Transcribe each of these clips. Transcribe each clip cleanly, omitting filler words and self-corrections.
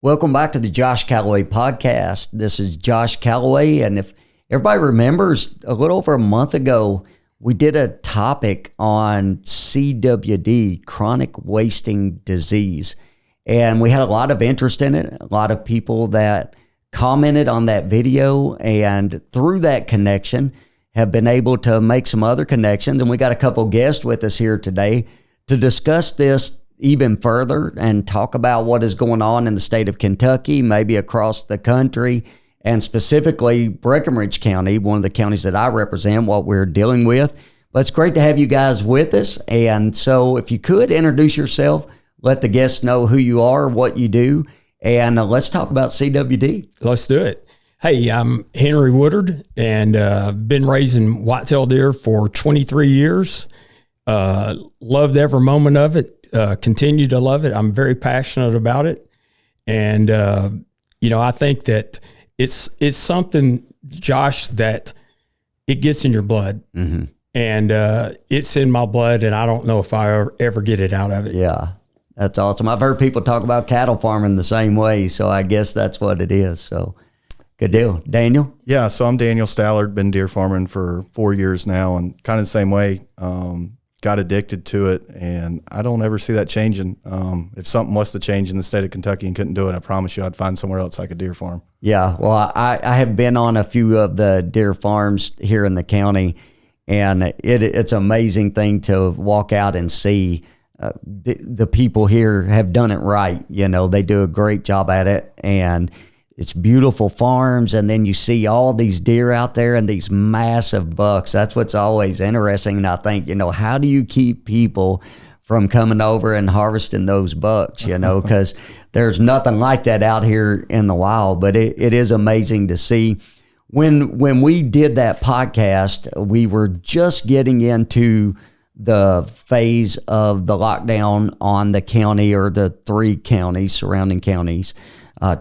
Welcome back to the Josh Calloway Podcast. This is Josh Calloway, and if everybody remembers, a little over a month ago, we did a topic on CWD, chronic wasting disease, and we had a lot of interest in it, a lot of people that commented on that video, and through that connection, have been able to make some other connections, and we got a couple guests with us here today to discuss this even further and talk about what is going on in the state of Kentucky, maybe across the country, and specifically Breckenridge County, one of the counties that I represent, what we're dealing with. But it's great to have you guys with us. And so if you could introduce yourself, let the guests know who you are, what you do, and let's talk about CWD. Let's do it. Hey, I'm Henry Woodard, and been raising whitetail deer for 23 years. Loved every moment of it. Continue to love it. I'm very passionate about it. And, I think that it's something, Josh, that it gets in your blood. Mm-hmm. And it's in my blood, and I don't know if I ever get it out of it. Yeah, that's awesome. I've heard people talk about cattle farming the same way, so I guess that's what it is. So good deal. Daniel? Yeah, so I'm Daniel Stallard, been deer farming for 4 years now, and kind of the same way. Got addicted to it, and I don't ever see that changing. If something was to change in the state of Kentucky and couldn't do it, I promise you I'd find somewhere else I could deer farm. Yeah, well, I have been on a few of the deer farms here in the county, and it's an amazing thing to walk out and see. The people here have done it right. They do a great job at it, and it's beautiful farms, and then you see all these deer out there and these massive bucks. That's what's always interesting. And I think, how do you keep people from coming over and harvesting those bucks, because there's nothing like that out here in the wild. But it is amazing to see. When we did that podcast, we were just getting into the phase of the lockdown on the county, or the 3 counties, surrounding counties.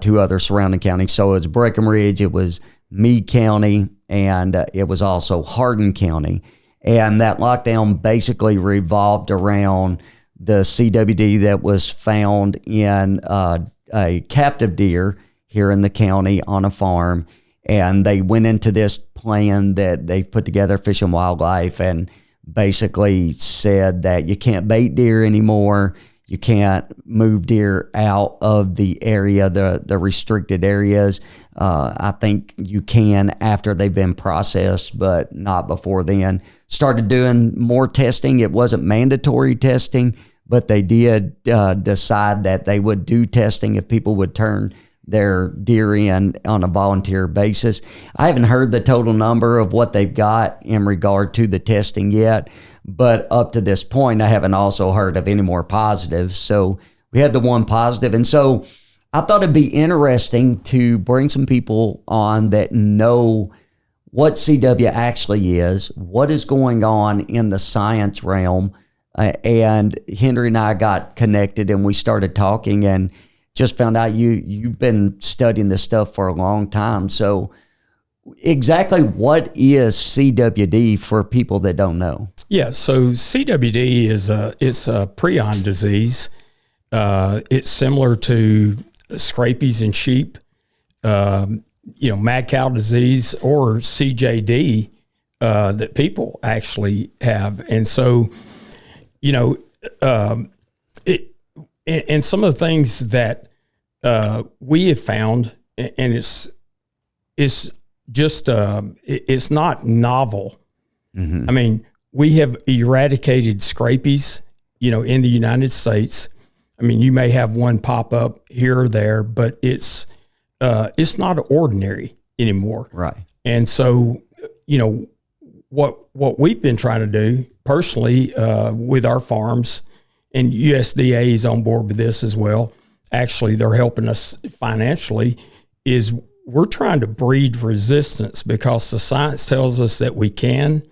2 other surrounding counties. So it was Breckenridge, it was Meade County, and it was also Hardin County. And that lockdown basically revolved around the CWD that was found in a captive deer here in the county on a farm. And they went into this plan that they've put together, Fish and Wildlife, and basically said that you can't bait deer anymore. You can't move deer out of the area, the restricted areas. I think you can after they've been processed, but not before then. Started doing more testing. It wasn't mandatory testing, but they did decide that they would do testing if people would turn their deer in on a volunteer basis. I haven't heard the total number of what they've got in regard to the testing yet, but up to this point, I haven't also heard of any more positives. So we had the one positive. And so I thought it'd be interesting to bring some people on that know what CW actually is, what is going on in the science realm. And Henry and I got connected, and we started talking, and just found out you've been studying this stuff for a long time. So exactly what is CWD for people that don't know? Yeah, so CWD is it's a prion disease. It's similar to scrapies in sheep, mad cow disease, or CJD that people actually have. And so, and some of the things that we have found, and it's just it's not novel. Mm-hmm. I mean, we have eradicated scrapies, in the United States. I mean, you may have one pop up here or there, but it's not ordinary anymore. Right. And so, what we've been trying to do personally with our farms, and USDA is on board with this as well. Actually, they're helping us financially, is we're trying to breed resistance, because the science tells us that we can.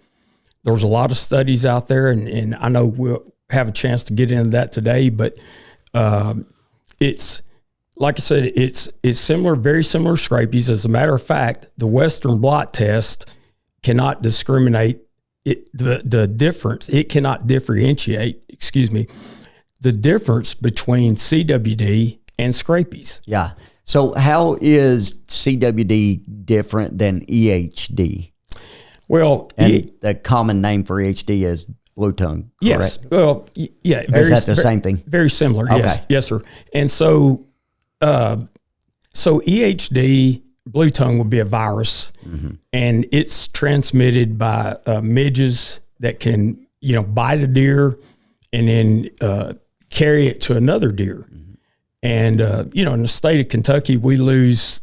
There's a lot of studies out there, and I know we'll have a chance to get into that today, but it's, like I said, it's similar, very similar to scrapies. As a matter of fact, the Western blot test cannot discriminate the difference. It cannot differentiate, the difference between CWD and scrapies. Yeah. So how is CWD different than EHD? Well, And the common name for EHD is blue tongue, correct? yes. Well, yeah. Or is that the same thing? Very similar. Okay. Yes, sir. And so, so EHD, blue tongue, would be a virus, and it's transmitted by midges that can, bite a deer and then carry it to another deer. And, in the state of Kentucky, we lose,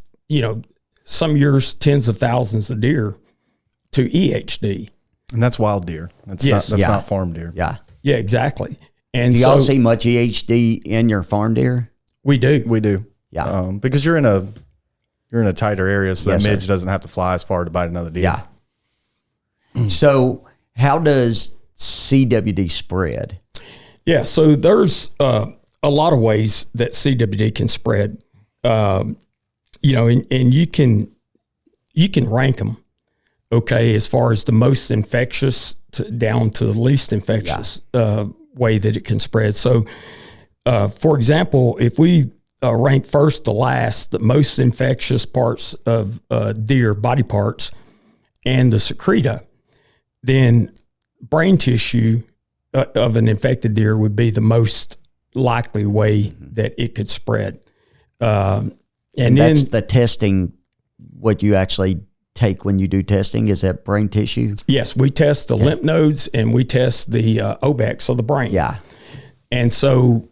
some years, tens of thousands of deer to EHD. And that's wild deer. That's not farm deer. Yeah. Yeah, exactly. And Do y'all see much EHD in your farm deer? we do. We do. Yeah. Because you're in a tighter area, so Yes, that sir. midge doesn't have to fly as far to bite another deer. Yeah. So how does CWD spread? Yeah, so there's a lot of ways that CWD can spread. And you can rank them, okay, as far as the most infectious down to the least infectious way that it can spread. So, for example, if we rank first to last, the most infectious parts of deer body parts and the secreta, then brain tissue of an infected deer would be the most likely way that it could spread. And that's then the testing, what you actually take when you do testing, is that brain tissue? yes, we test the lymph nodes and we test the obex of the brain. Yeah. And so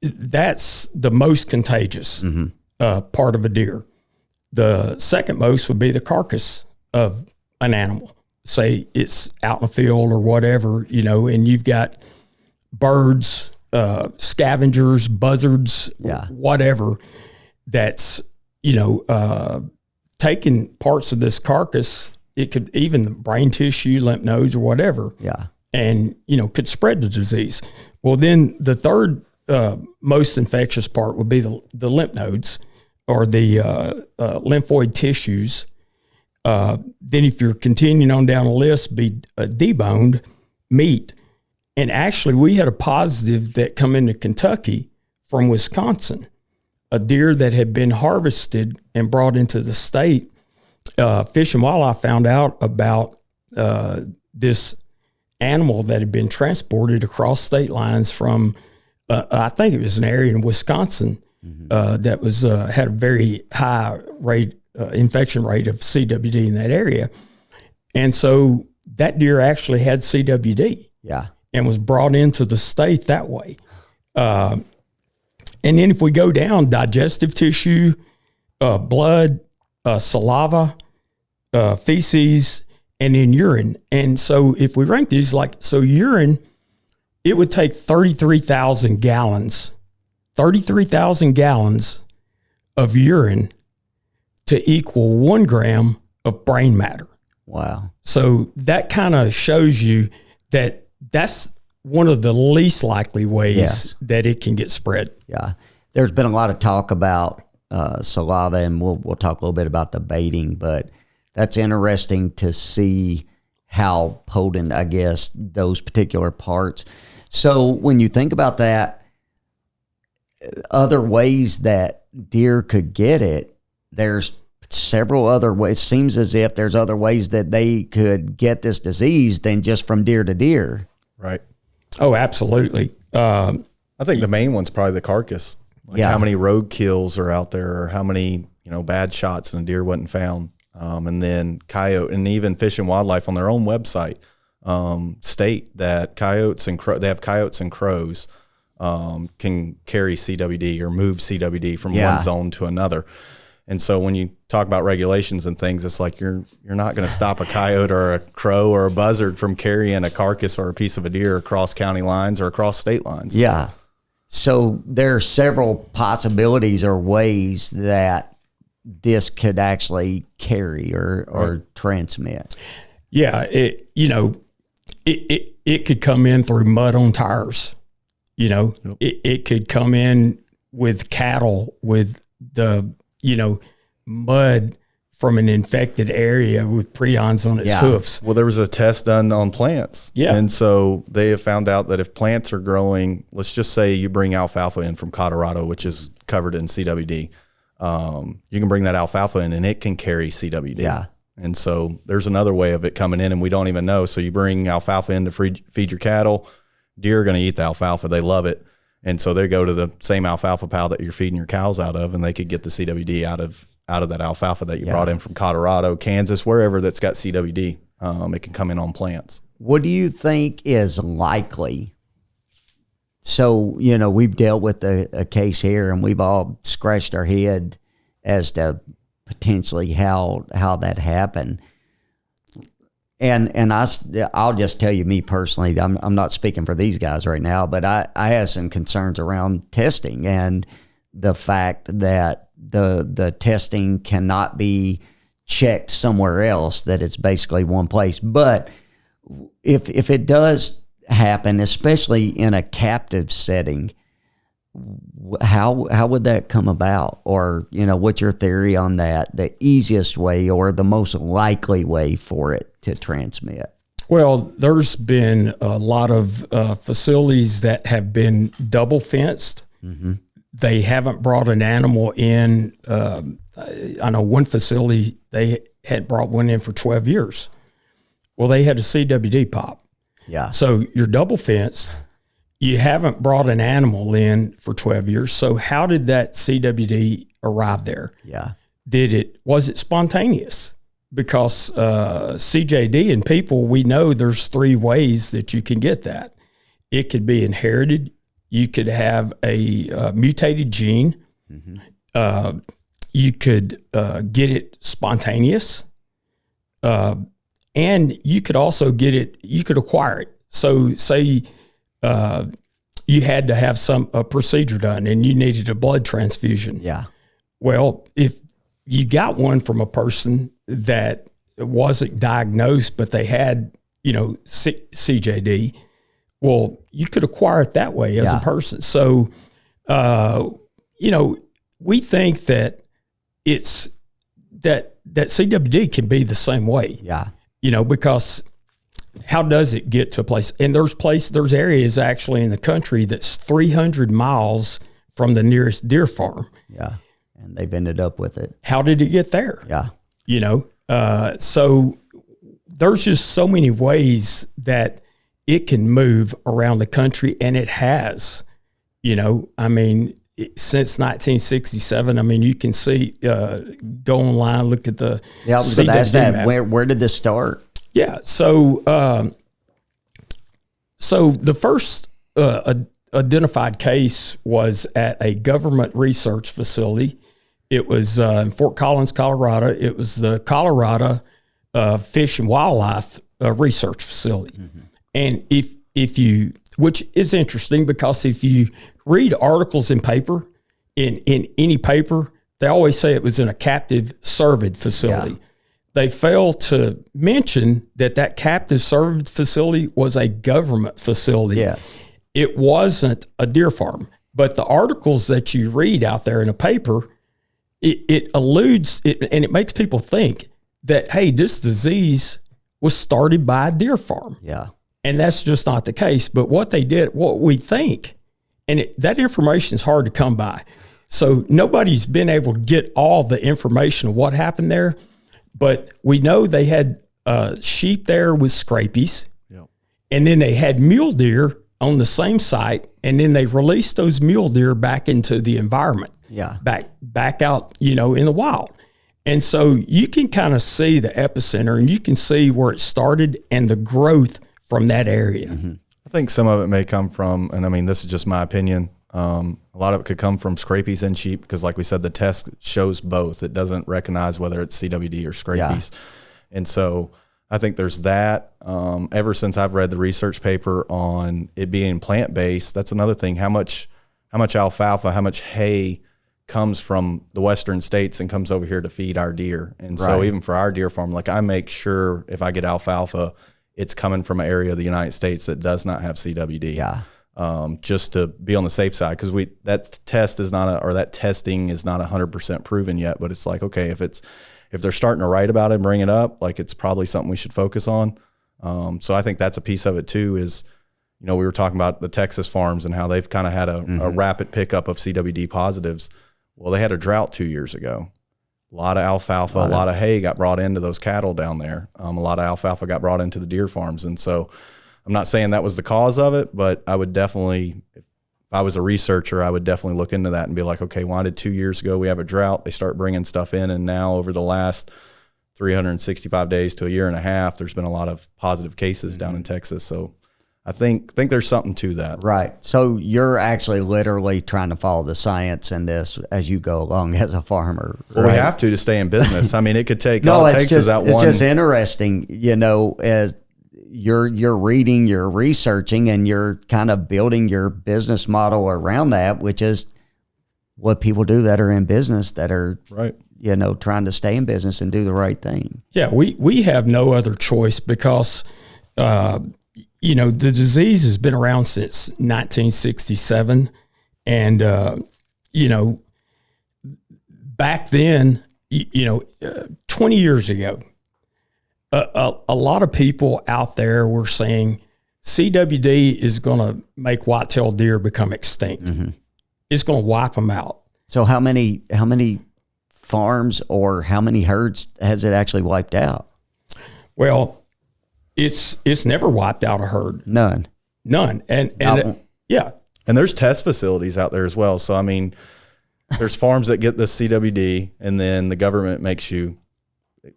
that's the most contagious part of a deer. The second most would be the carcass of an animal. Say it's out in the field or whatever, and you've got birds, scavengers, buzzards, whatever, that's, taking parts of this carcass. It could even brain tissue, lymph nodes or whatever. Yeah. And, could spread the disease. Well, then the third most infectious part would be the lymph nodes or the lymphoid tissues. Then if you're continuing on down the list, be deboned meat. And actually, we had a positive that come into Kentucky from Wisconsin, a deer that had been harvested and brought into the state. Fish and Wildlife found out about this animal that had been transported across state lines from, I think it was an area in Wisconsin that was had a very high rate, infection rate of CWD in that area. And so that deer actually had CWD. Yeah. And was brought into the state that way. And then if we go down, digestive tissue, blood, saliva, feces, and then urine. And so if we rank these, urine, it would take 33,000 gallons of urine to equal 1 gram of brain matter. Wow. So that kind of shows you that that's one of the least likely ways that it can get spread. Yeah. There's been a lot of talk about saliva, and we'll talk a little bit about the baiting, but that's interesting to see how potent, I guess, those particular parts. So when you think about that, other ways that deer could get it, there's several other ways. It seems as if there's other ways that they could get this disease than just from deer to deer. Right. Oh, absolutely. I think the main one's probably the carcass. How many road kills are out there, or how many, bad shots and a deer wasn't found. And then coyote, and even Fish and Wildlife on their own website state that coyotes and they have coyotes and crows can carry CWD or move CWD from one zone to another. And so when you talk about regulations and things, it's like you're not going to stop a coyote or a crow or a buzzard from carrying a carcass or a piece of a deer across county lines or across state lines. Yeah. So there are several possibilities or ways that this could actually carry or transmit. Yeah, it could come in through mud on tires. It could come in with cattle, with the mud from an infected area with prions on its hoofs. Well, there was a test done on plants. Yeah. And so they have found out that if plants are growing, let's just say you bring alfalfa in from Colorado, which is covered in CWD. You can bring that alfalfa in and it can carry CWD. Yeah. And so there's another way of it coming in and we don't even know. So you bring alfalfa in to feed your cattle. Deer are going to eat the alfalfa. They love it. And so they go to the same alfalfa pile that you're feeding your cows out of, and they could get the CWD out of that alfalfa that you brought in from Colorado, Kansas, wherever that's got CWD. It can come in on plants. What do you think is likely? So, we've dealt with a case here and we've all scratched our head as to potentially how that happened. And I'll just tell you, me personally, I'm not speaking for these guys right now, but I have some concerns around testing and the fact that the testing cannot be checked somewhere else, that it's basically one place. But if it does happen, especially in a captive setting, how would that come about? Or, what's your theory on that? The easiest way or the most likely way for it to transmit? Well, there's been a lot of facilities that have been double fenced. Mm-hmm. They haven't brought an animal in. I know one facility, they had brought one in for 12 years. Well, they had a CWD pop. Yeah. So you're double fenced. You haven't brought an animal in for 12 years. So how did that CWD arrive there? Yeah. Was it spontaneous? Because CJD in people, we know there's 3 ways that you can get that. It could be inherited. You could have a mutated gene. Mm-hmm. You could get it spontaneous. And you could also get it, you could acquire it. So say you had to have a procedure done and you needed a blood transfusion. Yeah. Well, if you got one from a person that wasn't diagnosed, but they had, CJD, well, you could acquire it that way as a person. So, we think that it's that CWD can be the same way. Yeah. Because how does it get to a place? And there's areas actually in the country that's 300 miles from the nearest deer farm. Yeah. And they've ended up with it. How did it get there? Yeah. So there's just so many ways that it can move around the country, and it has, since 1967. You can see, go online, look at the CWD map. Where did this start? Yeah. So the first identified case was at a government research facility. It was in Fort Collins, Colorado. It was the Colorado Fish and Wildlife Research Facility. Mm-hmm. And if you, which is interesting because if you read articles in paper, in any paper, they always say it was in a captive cervid facility. Yeah. They fail to mention that captive cervid facility was a government facility. Yes. It wasn't a deer farm. But the articles that you read out there in a paper, it alludes, and it makes people think that, hey, this disease was started by a deer farm. Yeah. And that's just not the case. But what they did, what we think, and that information is hard to come by. So nobody's been able to get all the information of what happened there. But we know they had sheep there with scrapies. Yep. And then they had mule deer on the same site. And then they released those mule deer back into the environment. Yeah. Back out, in the wild. And so you can kind of see the epicenter and you can see where it started and the growth from that area. Mm-hmm. I think some of it may come from, and this is just my opinion, a lot of it could come from scrapies in sheep because, like we said, the test shows both. It doesn't recognize whether it's CWD or scrapies. Yeah. And so I think there's that. Ever since I've read the research paper on it being plant-based, that's another thing. How much alfalfa, how much hay comes from the western states and comes over here to feed our deer. And so even for our deer farm, like I make sure if I get alfalfa, it's coming from an area of the United States that does not have CWD. Yeah. Just to be on the safe side, because that testing is not 100% proven yet. But it's like, okay, if they're starting to write about it and bring it up, like it's probably something we should focus on. So I think that's a piece of it too. Is we were talking about the Texas farms and how they've kind of had a rapid pickup of CWD positives. Well, they had a drought 2 years ago. A lot of alfalfa, a lot of hay got brought into those cattle down there. A lot of alfalfa got brought into the deer farms. And so I'm not saying that was the cause of it, but I would definitely, if I was a researcher, I would definitely look into that and be like, okay, why did 2 years ago we have a drought? They start bringing stuff in, and now over the last 365 days to a year and a half, there's been a lot of positive cases down in Texas. So I think there's something to that. Right. So you're actually literally trying to follow the science in this as you go along as a farmer. Well, right? we have to stay in business. I mean, it could take, it's just interesting, as you're reading, you're researching, and you're kind of building your business model around that, which is what people do that are in business, that are right. Trying to stay in business and do the right thing. Yeah, we have no other choice because, the disease has been around since 1967. And, back then, 20 years ago, a lot of people out there were saying CWD is going to make white-tailed deer become extinct. Mm-hmm. It's going to wipe them out. So how many farms or how many herds has it actually wiped out? Well, it's never wiped out a herd. None. And yeah. And there's test facilities out there as well. So, I mean, there's farms that get this CWD, and then the government makes you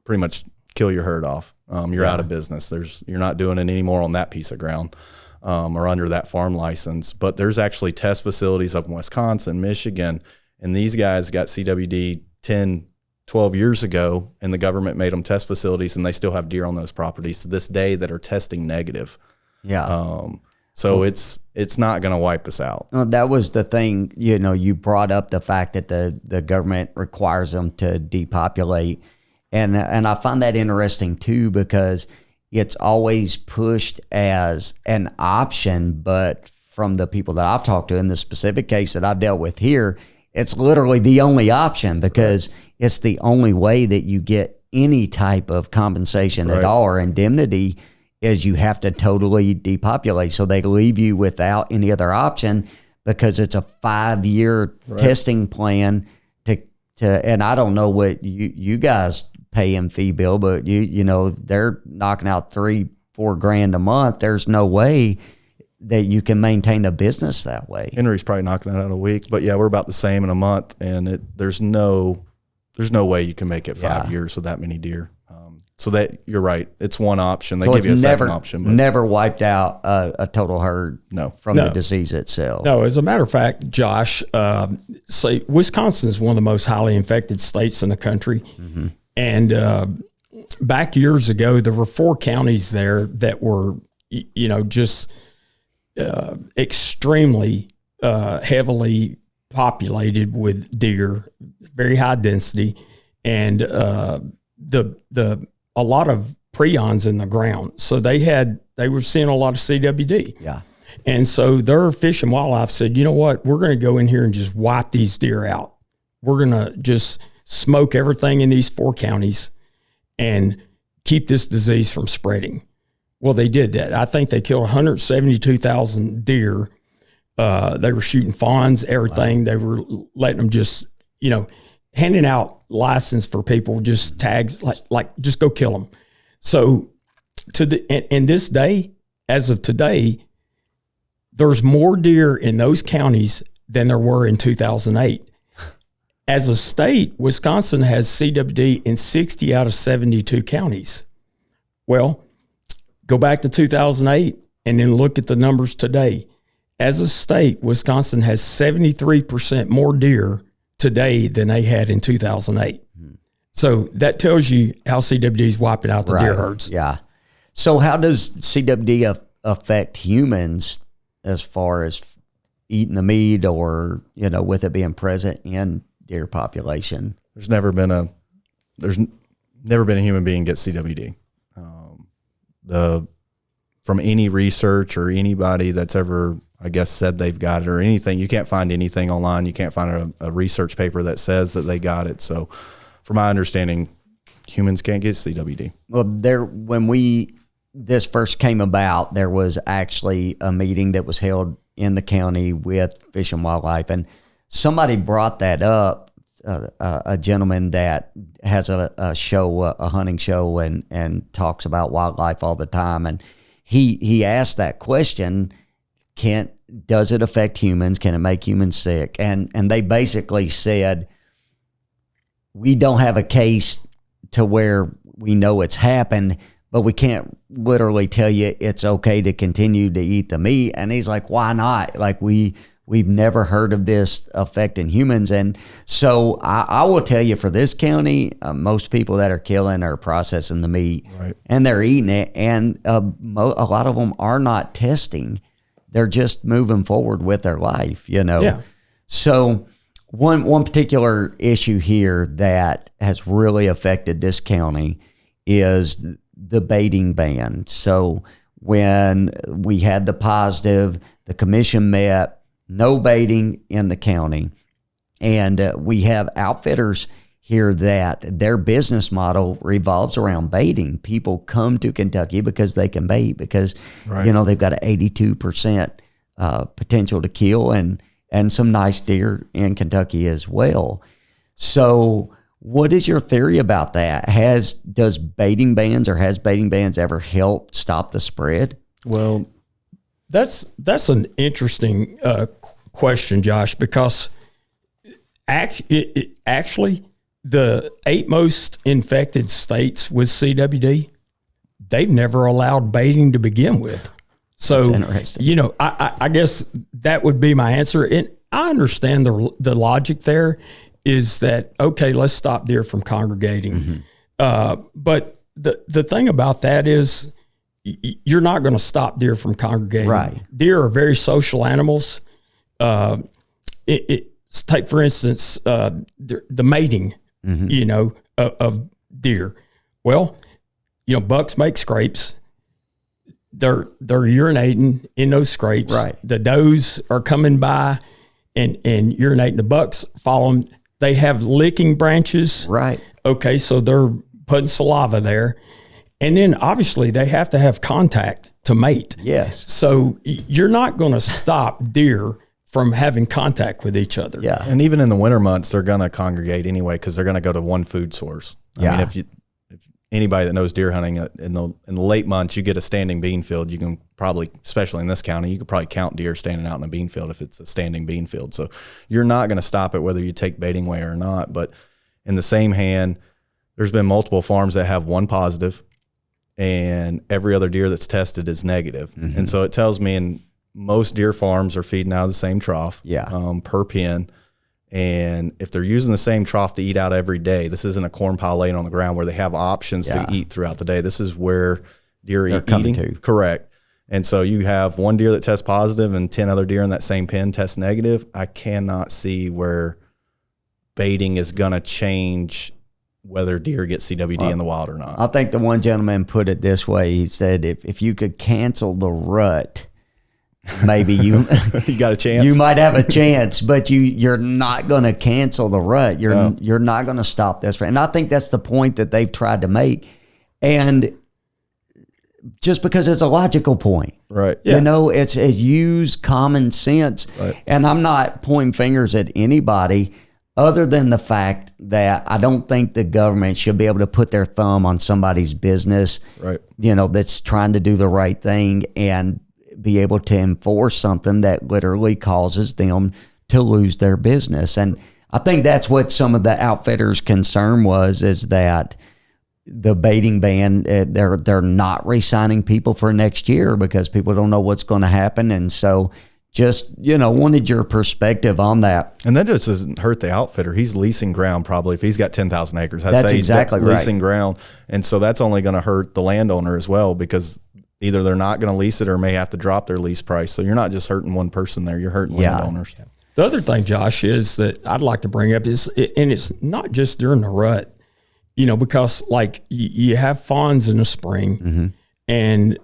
pretty much kill your herd off. You're out of business. You're not doing it anymore on that piece of ground or under that farm license. But there's actually test facilities up in Wisconsin, Michigan, and these guys got CWD 10, 12 years ago, and the government made them test facilities, and they still have deer on those properties to this day that are testing negative. Yeah. So it's not going to wipe us out. Well, that was the thing, you brought up the fact that the government requires them to depopulate. And I find that interesting too, because it's always pushed as an option, but from the people that I've talked to in the specific case that I've dealt with here, it's literally the only option, because it's the only way that you get any type of compensation at all or indemnity is you have to totally depopulate. So they leave you without any other option because it's a 5-year testing plan to and I don't know what you guys pay in fee bill, but they're knocking out $3,000-4,000 a month. There's no way that you can maintain a business that way. Henry's probably knocking that out a week, but yeah, we're about the same in a month, and there's no way you can make it 5 years with that many deer. So that you're right, it's one option. They give you a second option, but never wiped out a total herd from the disease itself. No, as a matter of fact, Josh, Wisconsin is one of the most highly infected states in the country, and back years ago, there were 4 counties there that were just extremely heavily populated with deer, very high density, and a lot of prions in the ground. So they were seeing a lot of CWD. Yeah. And so their Fish and Wildlife said, you know what, we're going to go in here and just wipe these deer out. We're going to just smoke everything in these 4 counties and keep this disease from spreading. Well, they did that. I think they killed 172,000 deer. They were shooting fawns, everything. Wow. They were letting them just, handing out license for people, just tags, like just go kill them. So in this day, as of today, there's more deer in those counties than there were in 2008. As a state, Wisconsin has CWD in 60 out of 72 counties. Well, go back to 2008 and then look at the numbers today. As a state, Wisconsin has 73% more deer today than they had in 2008. So that tells you how CWD is wiping out the deer herds. Yeah. So how does CWD affect humans as far as eating the meat or, with it being present in deer population? There's never been a human being get CWD. From any research or anybody that's ever, I guess, said they've got it or anything, you can't find anything online. You can't find a research paper that says that they got it. So from my understanding, humans can't get CWD. Well, when we this first came about, there was actually a meeting that was held in the county with Fish and Wildlife, and somebody brought that up. A gentleman that has a show, a hunting show, and talks about wildlife all the time, and he asked that question: does it affect humans? Can it make humans sick? And they basically said, we don't have a case to where we know it's happened, but we can't literally tell you it's okay to continue to eat the meat. And he's like, why not? Like, we've never heard of this affecting humans. And so I will tell you, for this county, most people that are killing are processing the meat, right, and they're eating it. And a lot of them are not testing. They're just moving forward with their life, Yeah. So one particular issue here that has really affected this county is the baiting ban. So when we had the positive, the commission met, no baiting in the county. And we have outfitters here that their business model revolves around baiting. People come to Kentucky because they can bait, because, right, they've got an 82% potential to kill and some nice deer in Kentucky as well. So what is your theory about that? Has baiting bans ever helped stop the spread? Well, that's an interesting question, Josh, because actually the 8 most infected states with CWD, they've never allowed baiting to begin with. So, I guess that would be my answer. And I understand the logic there is that, okay, let's stop deer from congregating. Mm-hmm. But the thing about that is you're not going to stop deer from congregating. Right. Deer are very social animals. Take, for instance, the mating, mm-hmm, of deer. Well, bucks make scrapes. They're urinating in those scrapes. Right. The does are coming by and urinating. The bucks follow them. They have licking branches. Right. Okay, so they're putting saliva there. And then obviously they have to have contact to mate. Yes. So you're not going to stop deer from having contact with each other. Yeah. And even in the winter months, they're going to congregate anyway because they're going to go to one food source. I mean, if anybody that knows deer hunting, in the late months, you get a standing bean field. You can probably, especially in this county, you could probably count deer standing out in a bean field if it's a standing bean field. So you're not going to stop it whether you take baiting away or not. But in the same hand, there's been multiple farms that have one positive and every other deer that's tested is negative. Mm-hmm. And so it tells me most deer farms are feeding out of the same trough per pen. And if they're using the same trough to eat out every day, this isn't a corn pile laying on the ground where they have options to eat throughout the day. This is where deer are eating. Correct. And so you have one deer that tests positive and 10 other deer in that same pen test negative. I cannot see where baiting is going to change whether deer get CWD in the wild or not. I think the one gentleman put it this way. He said, if you could cancel the rut, maybe you got a chance. You might have a chance, but you're not going to cancel the rut. You're not going to stop this. And I think that's the point that they've tried to make. And just because it's a logical point, right? Yeah. It's use common sense. Right. And I'm not pointing fingers at anybody other than the fact that I don't think the government should be able to put their thumb on somebody's business, right? That's trying to do the right thing and be able to enforce something that literally causes them to lose their business. And I think that's what some of the outfitters' concern is that the baiting ban, they're not re-signing people for next year because people don't know what's going to happen. And so just, wanted your perspective on that. And that just doesn't hurt the outfitter. He's leasing ground probably. If he's got 10,000 acres, that's exactly right. Leasing ground. And so that's only going to hurt the landowner as well because either they're not going to lease it or may have to drop their lease price. So you're not just hurting one person there, you're hurting landowners. The other thing, Josh, is that I'd like to bring up is, and it's not just during the rut, because like you have fawns in the spring, mm-hmm, and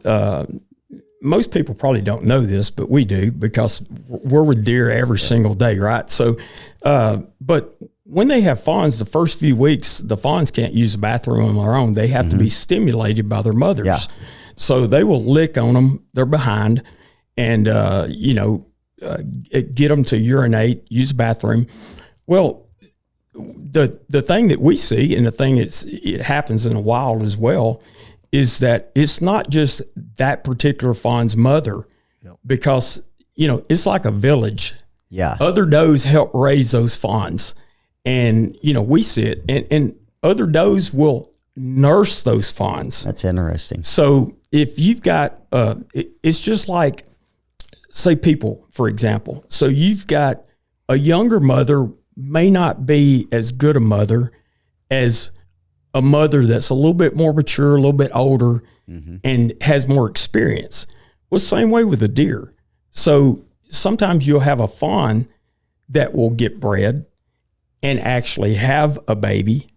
most people probably don't know this, but we do because we're with deer every single day, right? So, but when they have fawns, the first few weeks, the fawns can't use the bathroom on their own. They have, mm-hmm, to be stimulated by their mothers. Yeah. So they will lick on them, their behind, and, get them to urinate, use the bathroom. Well, the thing that we see, and the thing it happens in the wild as well, is that it's not just that particular fawn's mother, because, it's like a village. Yeah. Other does help raise those fawns. And, we see it. And other does will nurse those fawns. That's interesting. So if you've got, it's just like, say people, for example. So you've got a younger mother may not be as good a mother as a mother that's a little bit more mature, a little bit older, and has more experience. Well, same way with a deer. So sometimes you'll have a fawn that will get bred and actually have a baby.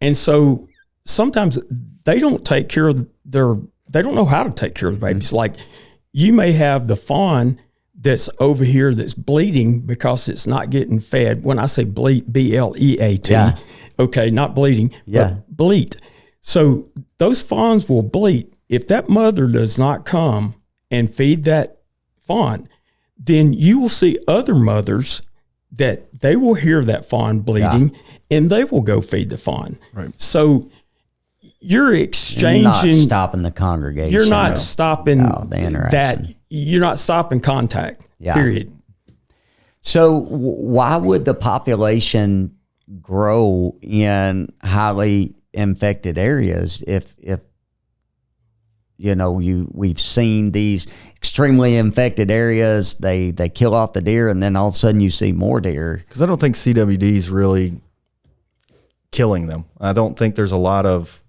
And so sometimes they don't take care of they don't know how to take care of the babies. Like you may have the fawn that's over here that's bleeding because it's not getting fed. When I say bleat, B-L-E-A-T, okay, not bleeding, but bleat. So those fawns will bleat. If that mother does not come and feed that fawn, then you will see other mothers that they will hear that fawn bleeding and they will go feed the fawn. Right. So you're exchanging. You're not stopping the congregation. You're not stopping the interaction. That. You're not stopping contact, period. So why would the population grow in highly infected areas if we've seen these extremely infected areas, they kill off the deer, and then all of a sudden you see more deer? Because I don't think CWD is really killing them. I don't think there's a lot of,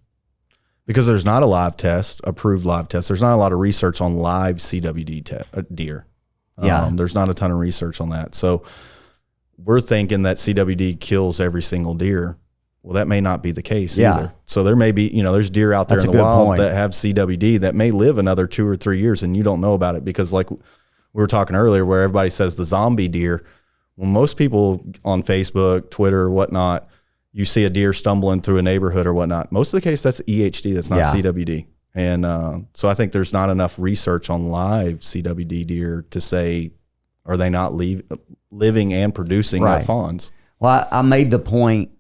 because there's not a live test, approved live test. There's not a lot of research on live CWD deer. There's not a ton of research on that. So we're thinking that CWD kills every single deer. Well, that may not be the case either. So there may be, there's deer out there in the wild that have CWD that may live another 2 or 3 years and you don't know about it, because like we were talking earlier where everybody says the zombie deer. Well, most people on Facebook, Twitter, whatnot, you see a deer stumbling through a neighborhood or whatnot. Most of the case, that's EHD. That's not CWD. And so I think there's not enough research on live CWD deer to say, are they not living and producing their fawns? Well, I made the point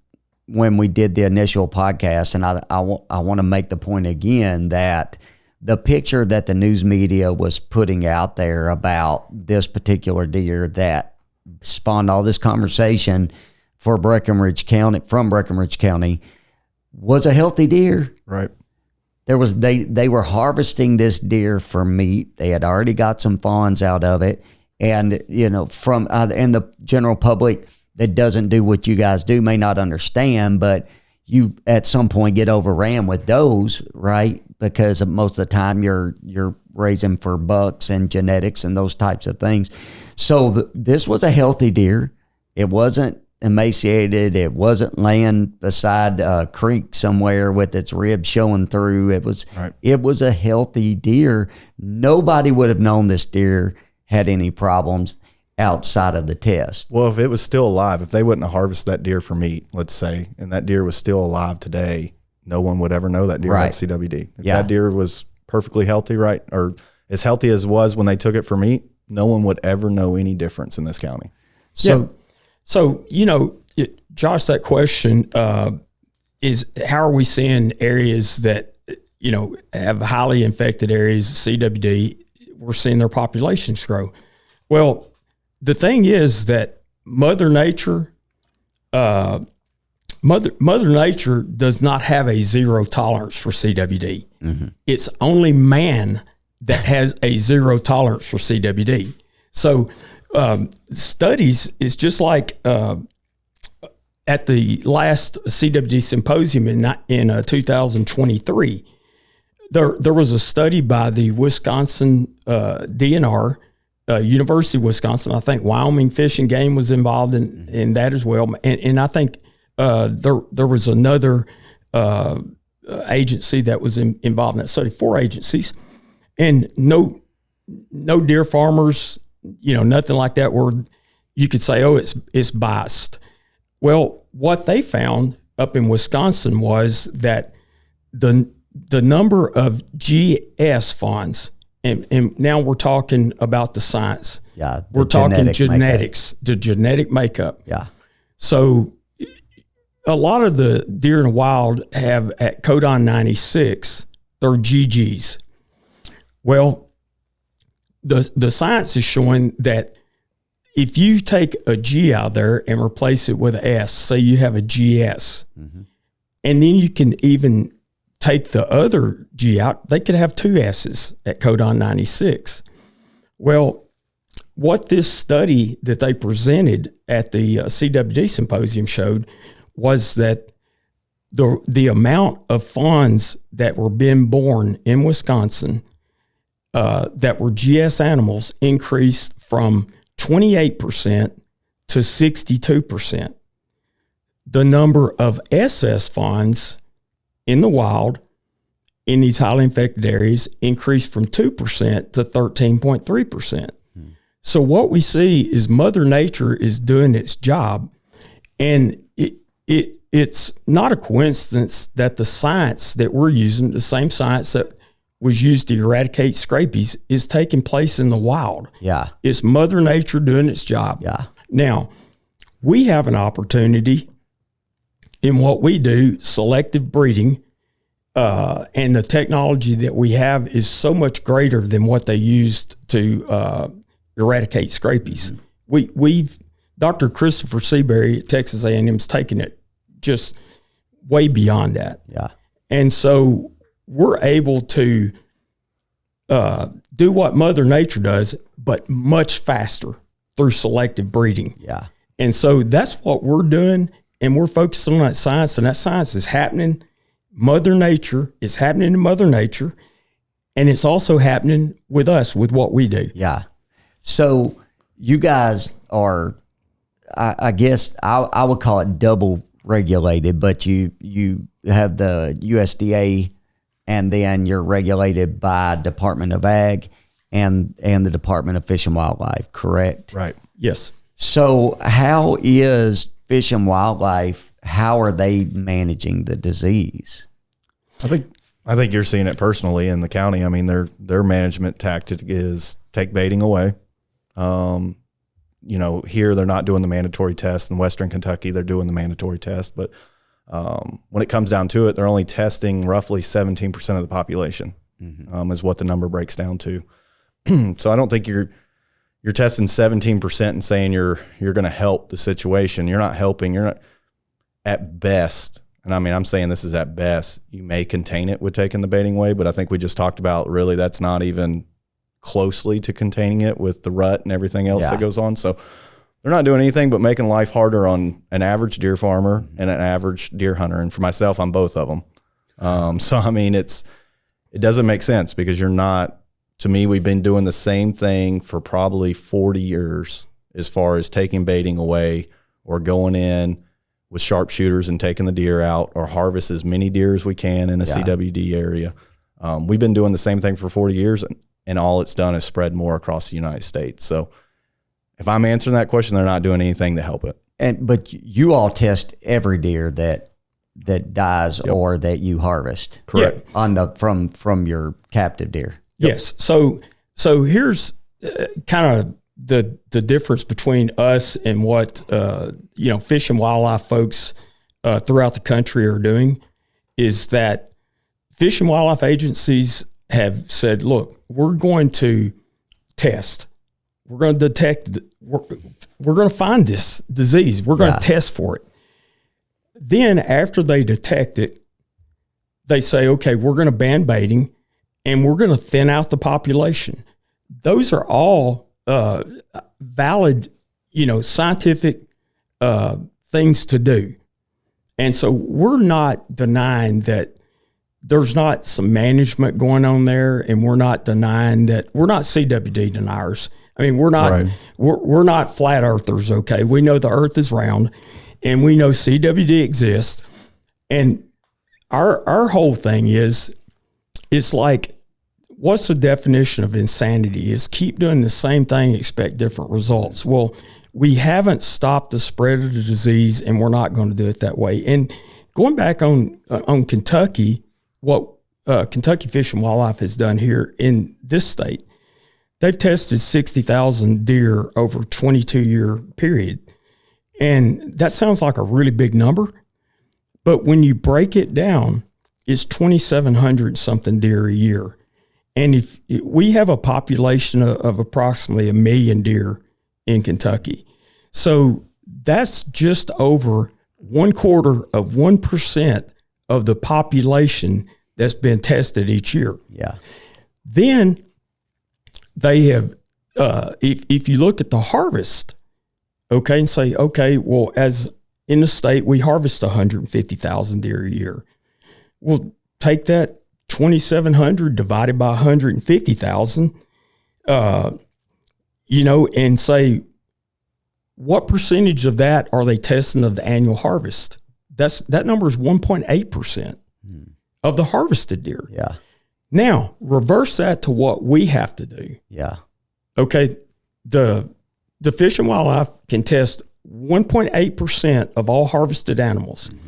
when we did the initial podcast, and I want to make the point again that the picture that the news media was putting out there about this particular deer that spawned all this conversation from Breckenridge County was a healthy deer. Right. They were harvesting this deer for meat. They had already got some fawns out of it, and from and the general public that doesn't do what you guys do may not understand, but you at some point get overran with does, right? Because most of the time you're raising for bucks and genetics and those types of things. So this was a healthy deer. It wasn't emaciated. It wasn't laying beside a creek somewhere with its ribs showing through. It was a healthy deer. Nobody would have known this deer had any problems outside of the test. Well, if it was still alive, if they wouldn't have harvested that deer for meat, let's say, and that deer was still alive today, no one would ever know that deer had CWD. If that deer was perfectly healthy, right, or as healthy as it was when they took it for meat, no one would ever know any difference in this county. So, Josh, that question is, how are we seeing areas that, have highly infected areas, CWD, we're seeing their populations grow? Well, the thing is that Mother Nature does not have a zero tolerance for CWD. Mm-hmm. It's only man that has a zero tolerance for CWD. So studies is just like at the last CWD symposium in 2023, there was a study by the Wisconsin DNR, University of Wisconsin. I think Wyoming Fish and Game was involved in that as well. And I think there was another agency that was involved in that study, 4 agencies. And no deer farmers, nothing like that where you could say, oh, it's biased. Well, what they found up in Wisconsin was that the the number of GS fawns, and now we're talking about the science. Yeah. We're talking genetics, the genetic makeup. Yeah. So a lot of the deer in the wild have at codon 96, they're GGs. Well, the science is showing that if you take a G out there and replace it with an S, say you have a GS, and then you can even take the other G out, they could have two S's at codon 96. Well, what this study that they presented at the CWD symposium showed was that the amount of fawns that were being born in Wisconsin that were GS animals increased from 28% to 62%. The number of SS fawns in the wild in these highly infected areas increased from 2% to 13.3%. So what we see is Mother Nature is doing its job, and it's not a coincidence that the science that we're using, the same science that was used to eradicate scrapies, is taking place in the wild. Yeah. It's Mother Nature doing its job. Yeah. Now, we have an opportunity in what we do, selective breeding, and the technology that we have is so much greater than what they used to eradicate scrapies. We've Dr. Christopher Seabury at Texas A&M's taken it just way beyond that. Yeah. And so we're able to do what Mother Nature does, but much faster through selective breeding. Yeah. And so that's what we're doing, and we're focusing on that science, and that science is happening. Mother Nature is happening in Mother Nature, and it's also happening with us, with what we do. Yeah. So you guys are, I guess I would call it double regulated, but you have the USDA, and then you're regulated by Department of Ag and the Department of Fish and Wildlife, correct? Right. Yes. So how is Fish and Wildlife, how are they managing the disease? I think you're seeing it personally in the county. I mean, their management tactic is take baiting away. Here they're not doing the mandatory test. In Western Kentucky, they're doing the mandatory test. But when it comes down to it, they're only testing roughly 17% of the population, is what the number breaks down to. So I don't think you're testing 17% and saying you're going to help the situation. You're not helping. You're not, at best. And I mean, I'm saying this is at best. You may contain it with taking the baiting away, but I think we just talked about really that's not even closely to containing it with the rut and everything else that goes on. So they're not doing anything but making life harder on an average deer farmer and an average deer hunter. And for myself, I'm both of them. So, I mean, it doesn't make sense because you're not, to me, we've been doing the same thing for probably 40 years as far as taking baiting away or going in with sharpshooters and taking the deer out or harvest as many deer as we can in a CWD area. We've been doing the same thing for 40 years, and all it's done is spread more across the United States. So if I'm answering that question, they're not doing anything to help it. But you all test every deer that dies or that you harvest, correct? On from your captive deer. Yes. So here's kind of the difference between us and what fish and wildlife folks throughout the country are doing is that fish and wildlife agencies have said, look, we're going to test. We're going to detect. We're going to find this disease. We're going to test for it. Then after they detect it, they say, okay, we're going to ban baiting and we're going to thin out the population. Those are all valid, scientific things to do. And so we're not denying that there's not some management going on there, and we're not denying that we're not CWD deniers. I mean, we're not flat earthers, okay? We know the earth is round, and we know CWD exists. And our whole thing is, it's like, what's the definition of insanity? Is keep doing the same thing, expect different results. Well, we haven't stopped the spread of the disease, and we're not going to do it that way. And going back on Kentucky, what Kentucky Fish and Wildlife has done here in this state, they've tested 60,000 deer over a 22-year period. And that sounds like a really big number. But when you break it down, it's 2,700 something deer a year. And if we have a population of approximately 1 million deer in Kentucky. So that's just over 1/4% of the population that's been tested each year. Yeah. Then they have, if you look at the harvest, okay, and say, okay, well, as in the state, we harvest 150,000 deer a year. Well, take that 2,700 divided by 150,000, and say, what percentage of that are they testing of the annual harvest? That number is 1.8% of the harvested deer. Yeah. Now, reverse that to what we have to do. Yeah. Okay, the Fish and Wildlife can test 1.8% of all harvested animals. Mm-hmm.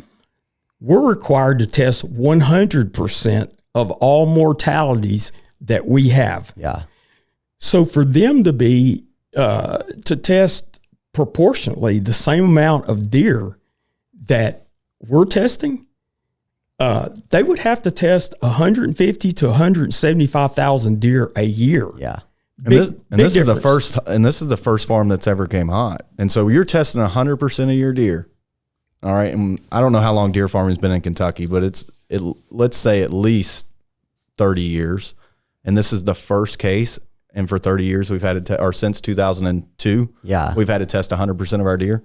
We're required to test 100% of all mortalities that we have. Yeah. So for them to be to test proportionately the same amount of deer that we're testing, they would have to test 150 to 175,000 deer a year. Yeah. This is the first farm that's ever came hot. And so you're testing 100% of your deer. All right. And I don't know how long deer farming has been in Kentucky, but let's say at least 30 years. And this is the first case. And for 30 years, we've had to, or since 2002, we've had to test 100% of our deer.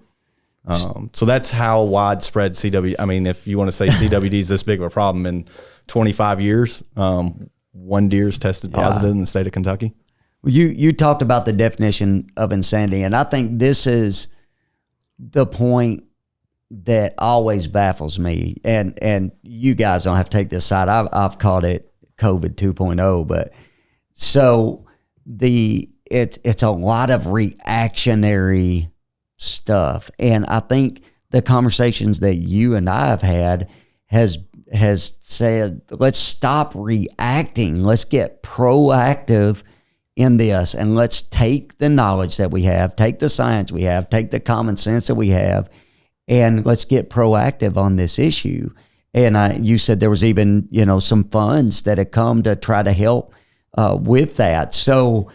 So that's how widespread CWD. I mean, if you want to say CWD is this big of a problem in 25 years, one deer's tested positive in the state of Kentucky. You talked about the definition of insanity, and I think this is the point that always baffles me. And you guys don't have to take this side. I've called it COVID 2.0, but so it's a lot of reactionary stuff, and I think the conversations that you and I have had has said, let's stop reacting, let's get proactive in this, and let's take the knowledge that we have, take the science we have, take the common sense that we have, and let's get proactive on this issue. And you said there was even some funds that had come to try to help with that. So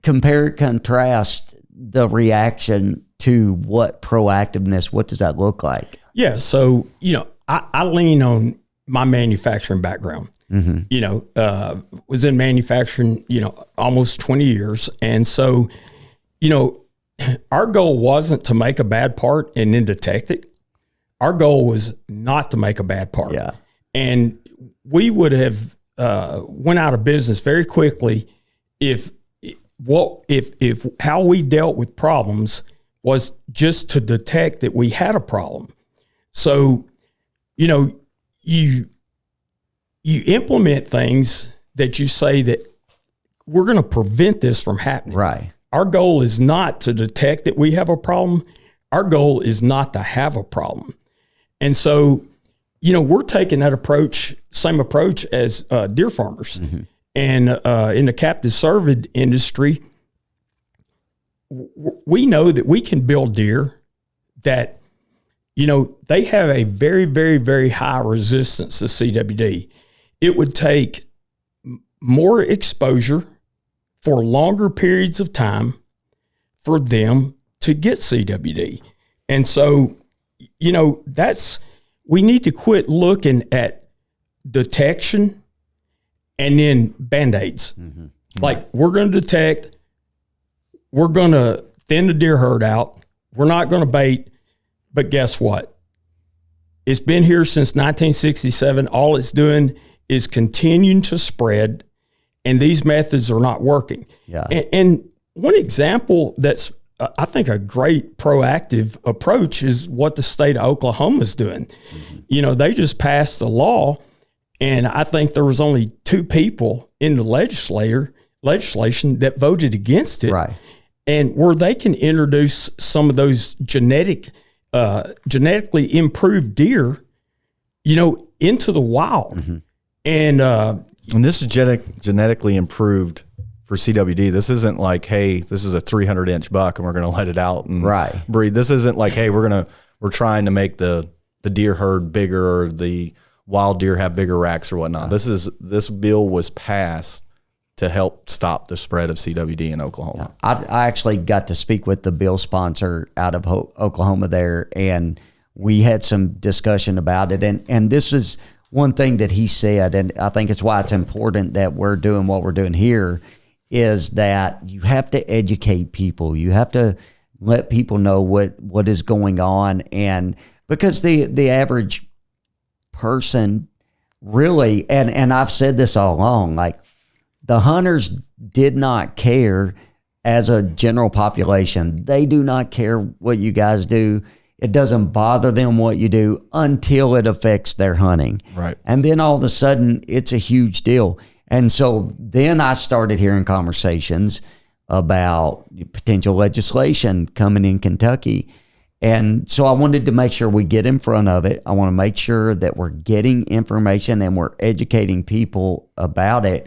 compare, contrast the reaction to what proactiveness, what does that look like? Yeah. So, I lean on my manufacturing background. Mm-hmm. Was in manufacturing, almost 20 years. And so, our goal wasn't to make a bad part and then detect it. Our goal was not to make a bad part. Yeah. And we would have went out of business very quickly if how we dealt with problems was just to detect that we had a problem. So, you implement things that you say that we're going to prevent this from happening. Right. Our goal is not to detect that we have a problem. Our goal is not to have a problem. And so, we're taking that same approach as deer farmers. Mm-hmm. And in the captive cervid industry, we know that we can build deer that, they have a very, very, very high resistance to CWD. It would take more exposure for longer periods of time for them to get CWD. And so, we need to quit looking at detection and then Band-Aids. Mm-hmm. Like, we're going to detect, we're going to thin the deer herd out, we're not going to bait, but guess what? It's been here since 1967. All it's doing is continuing to spread, and these methods are not working. Yeah. And one example that's, I think, a great proactive approach is what the state of Oklahoma is doing. Mm-hmm. They just passed a law, and I think there was only 2 people in the legislation that voted against it. Right. And where they can introduce some of those genetically improved deer, into the wild. Mm-hmm. And this is genetically improved for CWD. This isn't like, hey, this is a 300-inch buck and we're going to let it out and breed. This isn't like, hey, we're trying to make the deer herd bigger or the wild deer have bigger racks or whatnot. This bill was passed to help stop the spread of CWD in Oklahoma. I actually got to speak with the bill sponsor out of Oklahoma there, and we had some discussion about it. And this is one thing that he said, and I think it's why it's important that we're doing what we're doing here, is that you have to educate people. You have to let people know what is going on. And because the average person really, and I've said this all along, like, the hunters did not care as a general population. They do not care what you guys do. It doesn't bother them what you do until it affects their hunting. Right. And then all of a sudden, it's a huge deal. And so then I started hearing conversations about potential legislation coming in Kentucky. And so I wanted to make sure we get in front of it. I want to make sure that we're getting information and we're educating people about it.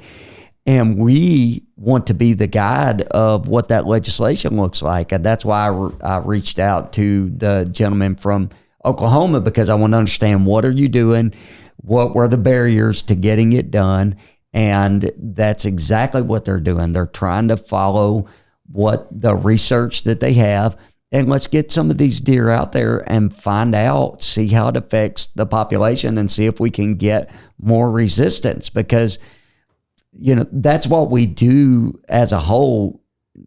And we want to be the guide of what that legislation looks like. And that's why I reached out to the gentleman from Oklahoma, because I want to understand, what are you doing? What were the barriers to getting it done? And that's exactly what they're doing. They're trying to follow what the research that they have. And let's get some of these deer out there and find out, see how it affects the population, and see if we can get more resistance, because that's what we do as a whole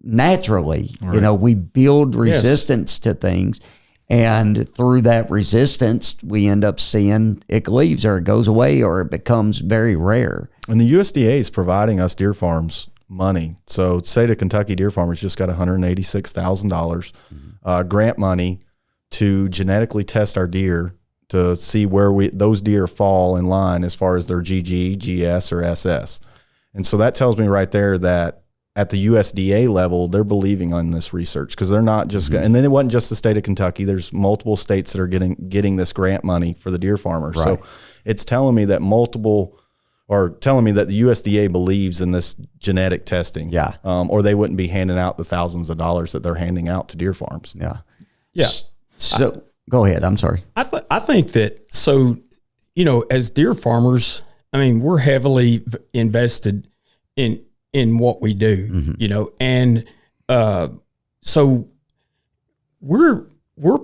naturally. Right. We build resistance to things, and through that resistance, we end up seeing it leaves, or it goes away, or it becomes very rare. And the USDA is providing us deer farms money. So say the Kentucky deer farmers just got $186,000 grant money to genetically test our deer to see where those deer fall in line as far as their GG, GS, or SS. And so that tells me right there that at the USDA level, they're believing on this research, because they're not just and then it wasn't just the state of Kentucky. There's multiple states that are getting this grant money for the deer farmers. Right. So it's telling me that the USDA believes in this genetic testing. Yeah. Or they wouldn't be handing out the thousands of dollars that they're handing out to deer farms. Yeah. Yeah. So go ahead. I'm sorry. I think that, as deer farmers, we're heavily invested in what we do, and so we're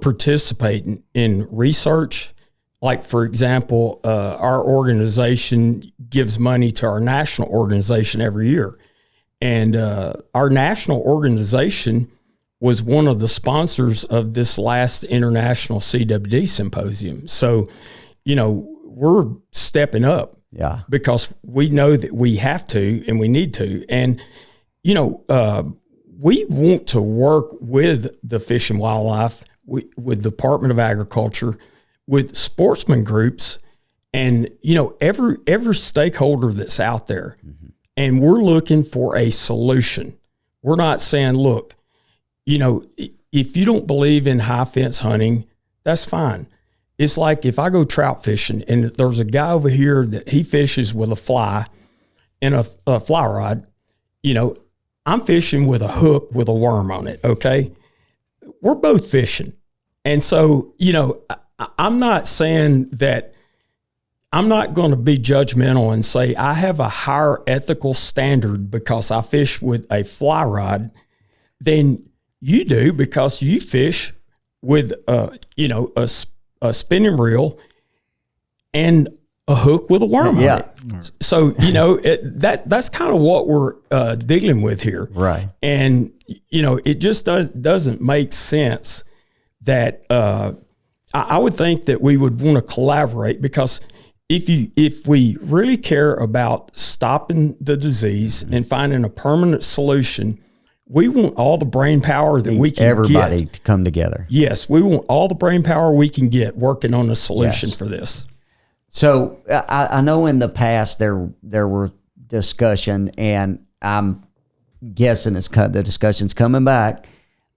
participating in research. Like, for example, our organization gives money to our national organization every year, and our national organization was one of the sponsors of this last International CWD Symposium. So, we're stepping up. Yeah. Because we know that we have to and we need to. And, we want to work with the Fish and Wildlife, with the Department of Agriculture, with sportsman groups, and, every stakeholder that's out there. Mm-hmm. And we're looking for a solution. We're not saying, look, if you don't believe in high fence hunting, that's fine. It's like if I go trout fishing and there's a guy over here that he fishes with a fly and a fly rod, I'm fishing with a hook with a worm on it, okay? We're both fishing. And so, I'm not saying that I'm not going to be judgmental and say I have a higher ethical standard because I fish with a fly rod than you do because you fish with, a spinning reel and a hook with a worm on it. So, that's kind of what we're dealing with here. Right. And, it just doesn't make sense that I would think that we would want to collaborate, because if we really care about stopping the disease and finding a permanent solution, we want all the brain power that we can everybody get. To come together. Yes, we want all the brain power we can get working on a solution for this. So I know in the past there were discussion, and I'm guessing the discussion's coming back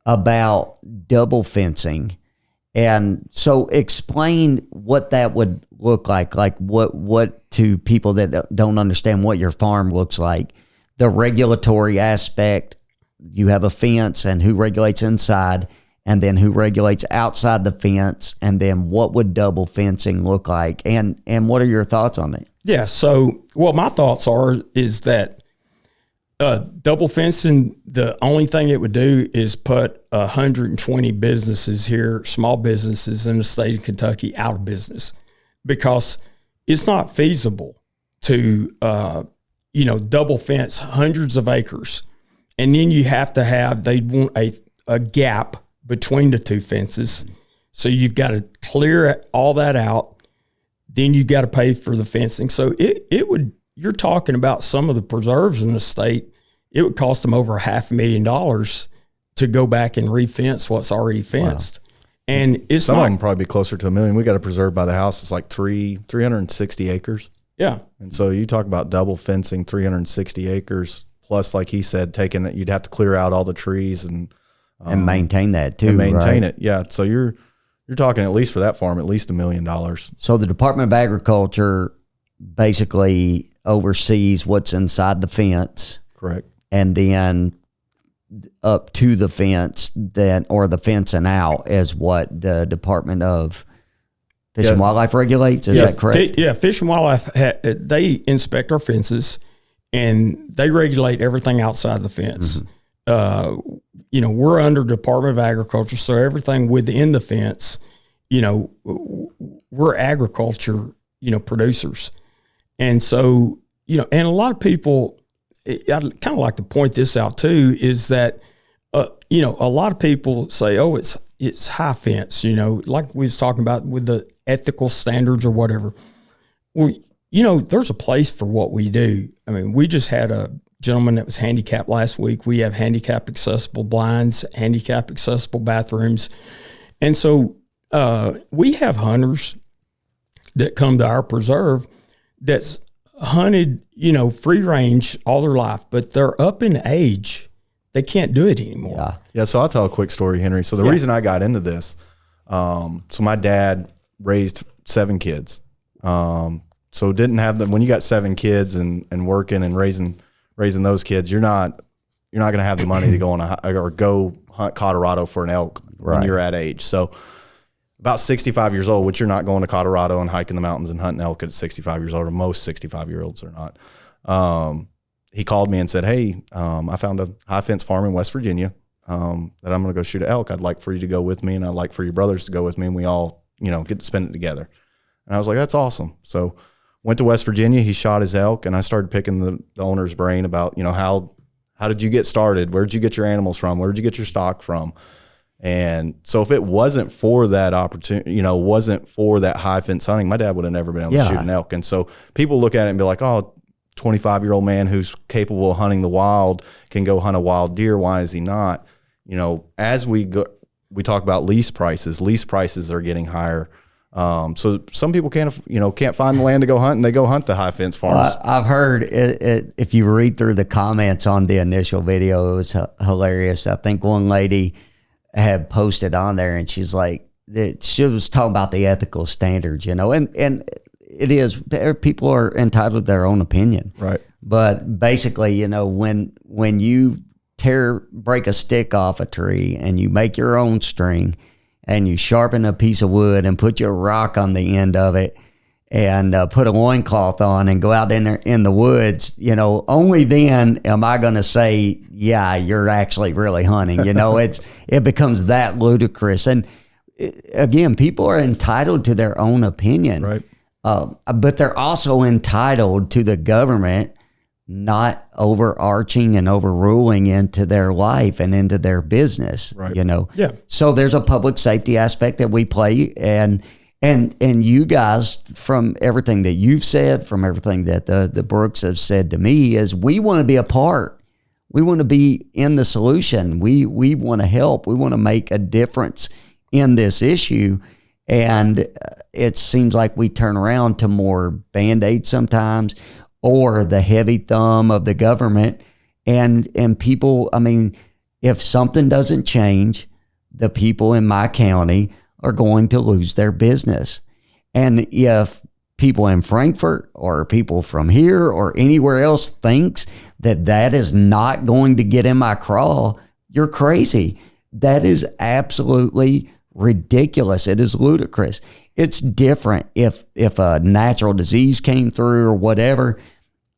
about double fencing. And so explain what that would look like what to people that don't understand what your farm looks like, the regulatory aspect. You have a fence and who regulates inside, and then who regulates outside the fence, and then what would double fencing look like, and what are your thoughts on it? Yeah. So what my thoughts is that double fencing, the only thing it would do is put 120 businesses here, small businesses in the state of Kentucky, out of business, because it's not feasible to double fence hundreds of acres. And then you have to have, they want a gap between the two fences. So you've got to clear all that out. Then you've got to pay for the fencing. So you're talking about some of the preserves in the state, it would cost them over $500,000 to go back and re-fence what's already fenced. Wow. And it's some of them probably be closer to $1 million. We got a preserve by the house. It's like 360 acres. Yeah. And so you talk about double fencing 360 acres. Plus, like he said, you'd have to clear out all the trees and maintain that too. And maintain right? it, yeah. So you're talking, at least for that farm, at least $1 million. So the Department of Agriculture basically oversees what's inside the fence, correct, and then up to the fence, or the fence and out is what the Department of Fish and Wildlife regulates. Is that correct? Yeah, Fish and Wildlife they inspect our fences. And they regulate everything outside the fence. Mm-hmm. We're under Department of Agriculture, so everything within the fence, we're agriculture, producers. And so, and a lot of people, I'd kind of like to point this out too, is that, a lot of people say, oh, it's high fence, like we was talking about with the ethical standards or whatever. Well, there's a place for what we do. I mean, we just had a gentleman that was handicapped last week. We have handicap accessible blinds, handicap accessible bathrooms. And so we have hunters that come to our preserve that's hunted, free range all their life, but they're up in age. They can't do it anymore. Yeah. So I'll tell a quick story, Henry. So the reason I got into this, so my dad raised 7 kids. So didn't have them when you got 7 kids and working and raising those kids, you're not going to have the money to go go hunt Colorado for an elk when you're at age. So about 65 years old, which you're not going to Colorado and hiking the mountains and hunting elk at 65 years old, or most 65-year-olds are not. He called me and said, hey, I found a high fence farm in West Virginia that I'm going to go shoot an elk. I'd like for you to go with me, and I'd like for your brothers to go with me, and we all, get to spend it together. And I was like, that's awesome. So went to West Virginia. He shot his elk, and I started picking the owner's brain about, how did you get started? Where did you get your animals from? Where did you get your stock from? And so if it wasn't for that opportunity, wasn't for that high fence hunting, my dad would have never been able to shoot an elk. And so people look at it and be like, oh, 25-year-old man who's capable of hunting the wild can go hunt a wild deer. Why is he not? As we talk about lease prices are getting higher. So some people can't find the land to go hunt, and they go hunt the high fence farms. I've heard it, if you read through the comments on the initial video, it was hilarious. I think one lady had posted on there, and she's like, she was talking about the ethical standards, and it is, people are entitled to their own opinion. Right. But basically, when you break a stick off a tree and you make your own string, and you sharpen a piece of wood and put your rock on the end of it, and put a loincloth on and go out in the woods, only then am I going to say, yeah, you're actually really hunting. It becomes that ludicrous. And again, people are entitled to their own opinion, right? But they're also entitled to the government not overarching and overruling into their life and into their business, right. Yeah. So there's a public safety aspect that we play, and you guys, from everything that you've said, from everything that the Brooks have said to me, is we want to be a part. We want to be in the solution. We want to help. We want to make a difference in this issue. And it seems like we turn around to more Band-Aid sometimes, or the heavy thumb of the government. And people, if something doesn't change, the people in my county are going to lose their business. And if people in Frankfurt or people from here or anywhere else thinks that that is not going to get in my craw, you're crazy. That is absolutely ridiculous. It is ludicrous. It's different if a natural disease came through or whatever.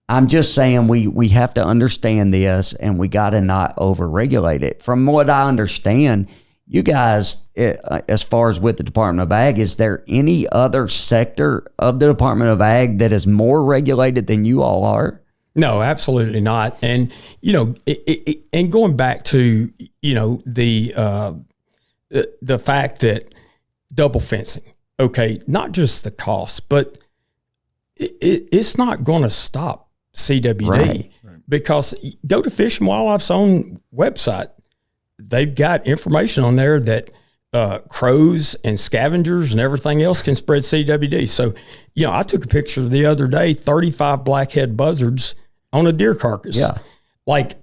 I'm just saying we have to understand this, and we got to not overregulate it. From what I understand, you guys, as far as with the Department of Ag, is there any other sector of the Department of Ag that is more regulated than you all are? No, absolutely not. And, and going back to, the fact that double fencing, okay, not just the cost, but it's not going to stop CWD. Right. Because go to Fish and Wildlife's own website. They've got information on there that crows and scavengers and everything else can spread CWD. So, I took a picture the other day, 35 blackhead buzzards on a deer carcass. Yeah. Like,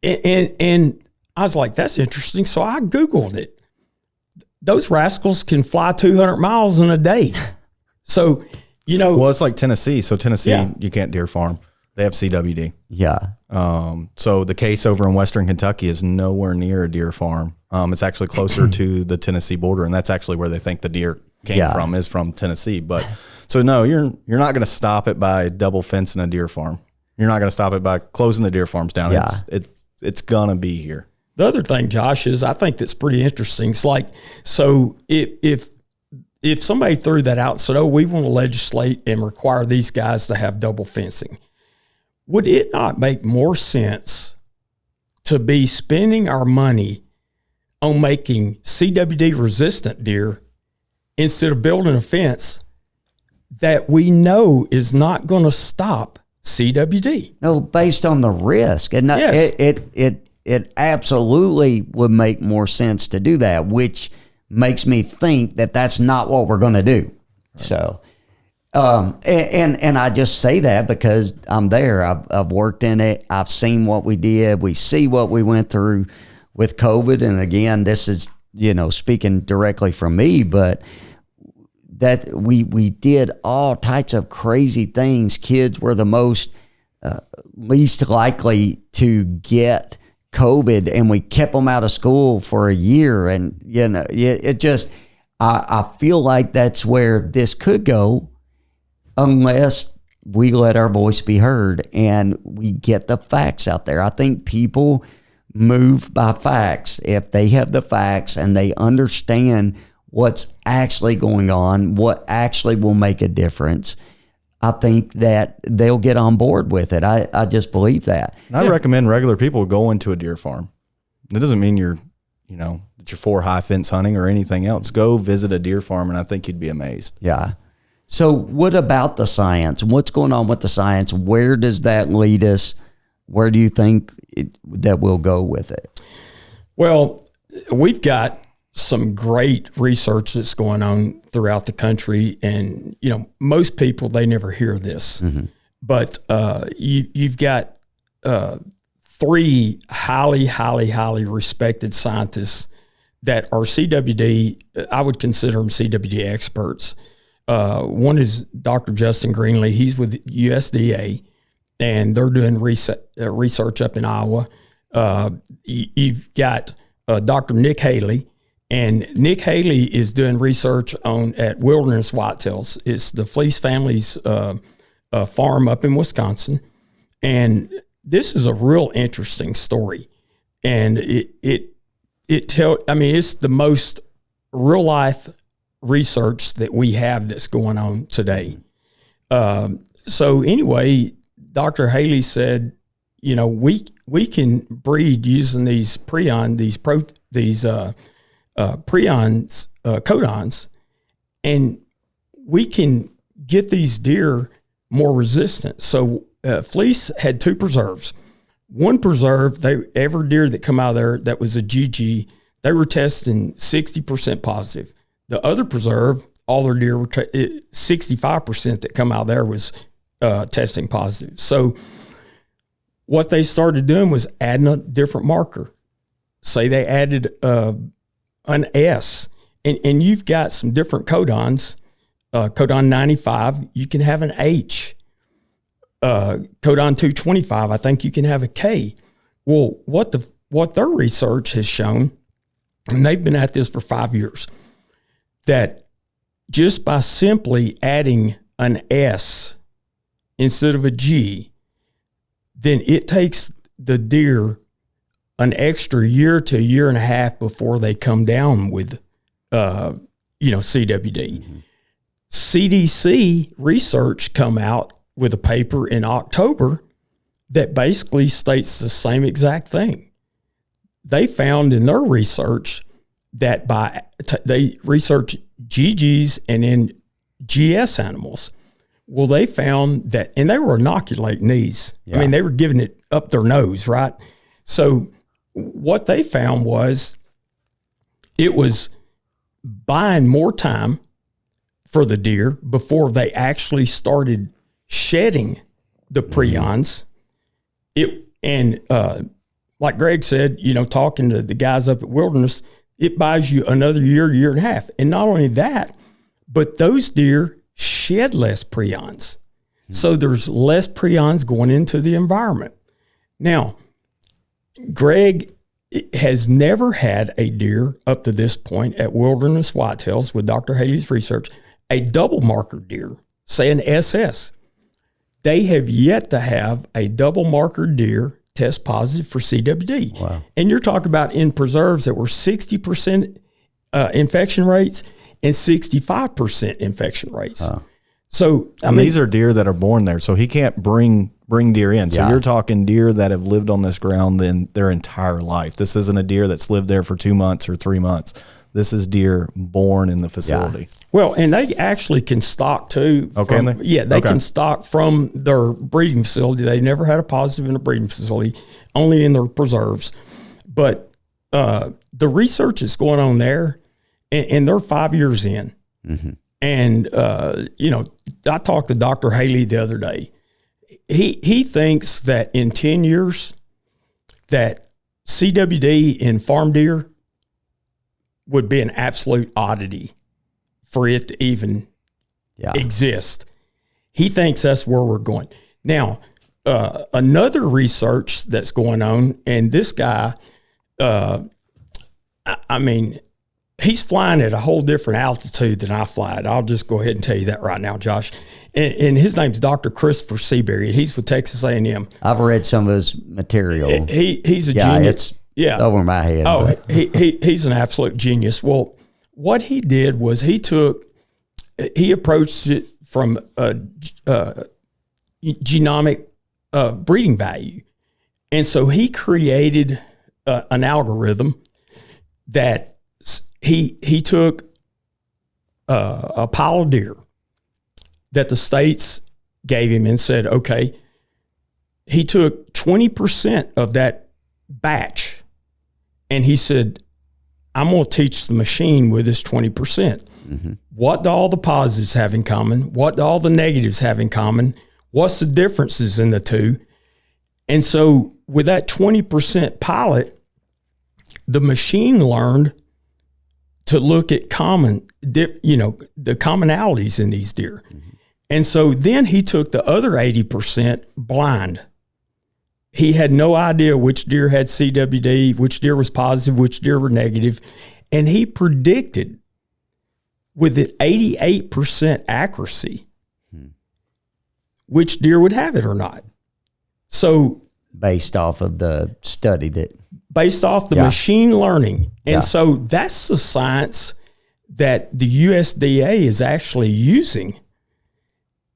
and I was like, that's interesting. So I Googled it. Those rascals can fly 200 miles in a day. So, Well, it's like Tennessee. So Tennessee, you can't deer farm. They have CWD. Yeah. So the case over in Western Kentucky is nowhere near a deer farm. It's actually closer to the Tennessee border, and that's actually where they think the deer came from, is from Tennessee. But so no, you're not going to stop it by double fencing a deer farm. You're not going to stop it by closing the deer farms down. Yeah. It's gonna be here. The other thing, Josh, is I think that's pretty interesting. It's like, so if somebody threw that out and said, we want to legislate and require these guys to have double fencing, would it not make more sense to be spending our money on making CWD resistant deer instead of building a fence that we know is not going to stop CWD? No, based on the risk. And yes. It absolutely would make more sense to do that, which makes me think that that's not what we're going to do. Right. So, and I just say that because I'm there. I've worked in it. I've seen what we did. We see what we went through with COVID. And again, this is, speaking directly from me, but that we did all types of crazy things. Kids were the most least likely to get COVID, and we kept them out of school for a year. And, it just, I feel like that's where this could go unless we let our voice be heard and we get the facts out there. I think people move by facts. If they have the facts and they understand what's actually going on, what actually will make a difference, I think that they'll get on board with it. I just believe that. And I recommend regular people go into a deer farm. It doesn't mean that you're for high fence hunting or anything else. Go visit a deer farm, and I think you'd be amazed. Yeah. So what about the science? What's going on with the science? Where does that lead us? Where do you think that we'll go with it? Well, we've got some great research that's going on throughout the country. And, most people, they never hear this. Mm-hmm. But you've got three highly respected scientists that are CWD. I would consider them CWD experts. One is Dr. Justin Greenlee. He's with USDA, and they're doing research up in Iowa. You've got Dr. Nick Haley. And Nick Haley is doing research at Wilderness Whitetails. It's the Fleece family's farm up in Wisconsin. And this is a real interesting story. And it's the most real life research that we have that's going on today. So anyway, Dr. Haley said, we can breed using these prion, prions, codons, and we can get these deer more resistant. So Fleece had two preserves. One preserve, every deer that come out of there that was a GG, they were testing 60% positive. The other preserve, all their deer were 65% that come out of there was testing positive. So what they started doing was adding a different marker. Say they added an S, and you've got some different codons, codon 95, you can have an H. Codon 225, I think you can have a K. Well, what their research has shown, and they've been at this for 5 years, that just by simply adding an S instead of a G, then it takes the deer an extra year to a year and a half before they come down with, CWD. Mm-hmm. CDC research come out with a paper in October that basically states the same exact thing. They found in their research that they researched GGs and then GS animals. Well, they found that, and they were inoculating these. Yeah. I mean, they were giving it up their nose, right? So what they found was it was buying more time for the deer before they actually started shedding the prions. Like Greg said, talking to the guys up at Wilderness, it buys you another year, year and a half. And not only that, but those deer shed less prions. So there's less prions going into the environment. Now, Greg has never had a deer up to this point at Wilderness Whitetails with Dr. Haley's research, a double marker deer, say an SS. They have yet to have a double marker deer test positive for CWD. Wow. And you're talking about in preserves that were 60% infection rates and 65% infection rates. So these are deer that are born there, so he can't bring deer in. So you're talking deer that have lived on this ground in their entire life. This isn't a deer that's lived there for 2 months or 3 months. This is deer born in the facility. Yeah. Well, and they actually can stock too. They can stock from their breeding facility. They never had a positive in a breeding facility, only in their preserves. But the research is going on there, and they're 5 years in. Mm-hmm. And, I talked to Dr. Haley the other day. He thinks that in 10 years that CWD in farm deer would be an absolute oddity for it to even exist. He tings that's where we're going. Now, another research that's going on, and this guy, he's flying at a whole different altitude than I fly at. I'll just go ahead and tell you that right now, Josh. And his name's Dr. Christopher Seabury. He's with Texas A&M. I've read some of his material. He's a genius. It's over my head. Oh, he's an absolute genius. Well, what he did was he approached it from a genomic breeding value. And so he created an algorithm that he took a pile of deer that the states gave him and said, okay, he took 20% of that batch and he said, I'm going to teach the machine with this 20%. Mm-hmm. What do all the positives have in common? What do all the negatives have in common? What's the differences in the two? And so with that 20% pilot, the machine learned to look at the commonalities in these deer. Mm-hmm. And so then he took the other 80% blind. He had no idea which deer had CWD, which deer was positive, which deer were negative. And he predicted with an 88% accuracy which deer would have it or not. So based off of the study based off the machine learning. And so that's the science that the USDA is actually using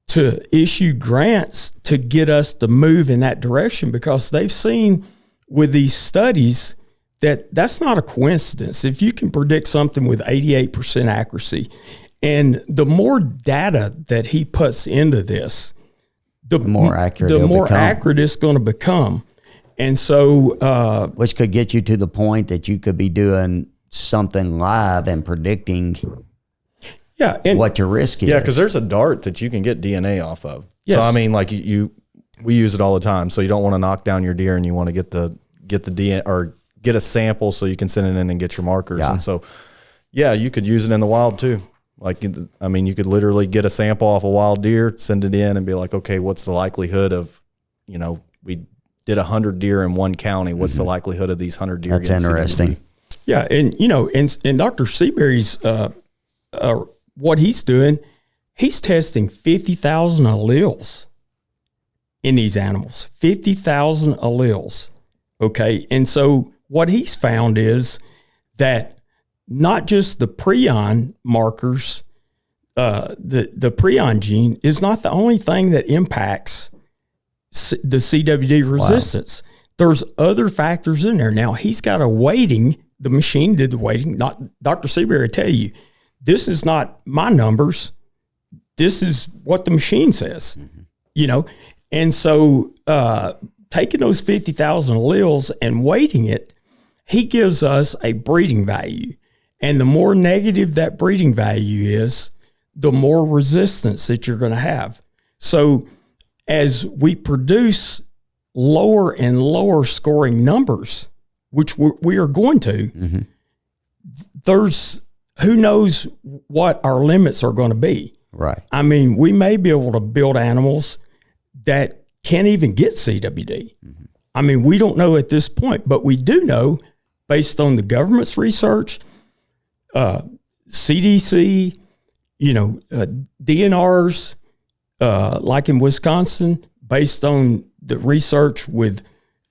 to issue grants to get us to move in that direction, because they've seen with these studies that that's not a coincidence. If you can predict something with 88% accuracy, and the more data that he puts into this, the more accurate it's going to become. And so, which could get you to the point that you could be doing something live and predicting what your risk is. Yeah, because there's a dart that you can get DNA off of. Yes. So I mean, like we use it all the time. So you don't want to knock down your deer, and you want to get the DNA or get a sample so you can send it in and get your markers. Yeah. And so Yeah, you could use it in the wild too. Like, I mean, you could literally get a sample off a wild deer, send it in, and be like, okay, what's the likelihood of, we did 100 deer in one county. What's the likelihood of these 100 deer? That's interesting. Yeah, and in Dr. Seabury's what he's doing, he's testing 50,000 alleles in these animals. 50,000 alleles. Okay, and so what he's found is that not just the prion markers, the prion gene is not the only thing that impacts the CWD resistance. Wow. There's other factors in there. Now, he's got a weighting. The machine did the weighting. Not Dr. Seabury tell you, this is not my numbers. This is what the machine says, And so taking those 50,000 alleles and weighting it, he gives us a breeding value. And the more negative that breeding value is, the more resistance that you're going to have. So as we produce lower and lower scoring numbers, which we are going to, there's who knows what our limits are going to be. Right. I mean, we may be able to build animals that can't even get CWD. I mean, we don't know at this point, but we do know based on the government's research, CDC, DNRs, like in Wisconsin, based on the research with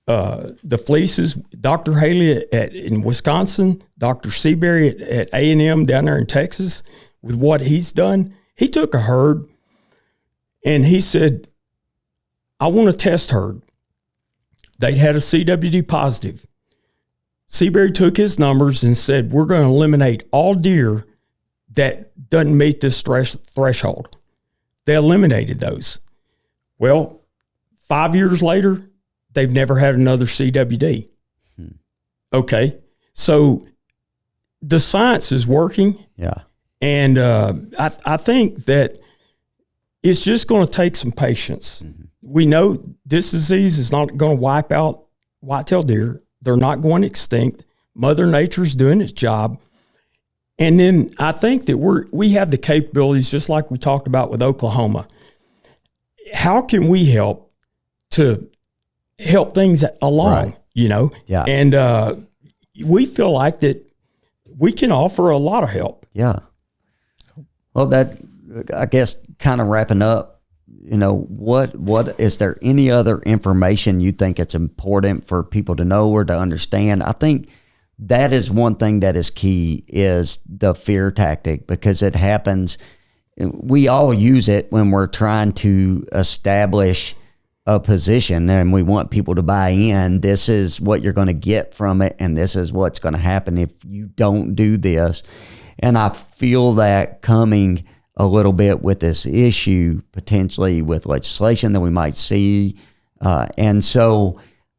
the fleeces, Dr. Haley in Wisconsin, Dr. Seabury at A&M down there in Texas, with what he's done, he took a herd and he said, I want to test herd. They'd had a CWD positive. Seabury took his numbers and said, we're going to eliminate all deer that doesn't meet this threshold. They eliminated those. Well, 5 years later, they've never had another CWD. Okay. So the science is working. Yeah. And I think that it's just going to take some patience. We know this disease is not going to wipe out white-tailed deer. They're not going extinct. Mother Nature's doing its job. And then I think that we have the capabilities, just like we talked about with Oklahoma. How can we help to help things along, right. Yeah. And we feel like that we can offer a lot of help. Yeah. Well, that, I guess, kind of wrapping up, what is there any other information you think it's important for people to know or to understand? I think that is one thing that is key, is the fear tactic, because it happens. We all use it when we're trying to establish a position and we want people to buy in. This is what you're going to get from it, and this is what's going to happen if you don't do this. And I feel that coming a little bit with this issue, potentially with legislation that we might see. And so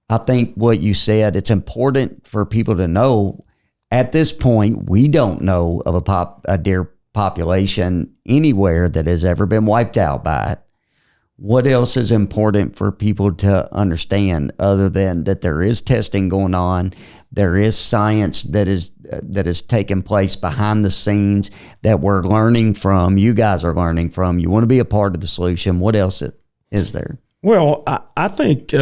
I think what you said, it's important for people to know at this point, we don't know of a deer population anywhere that has ever been wiped out by it. What else is important for people to understand other than that there is testing going on, there is science that is taking place behind the scenes that we're learning from, you guys are learning from, you want to be a part of the solution. What else is there? Well, I think,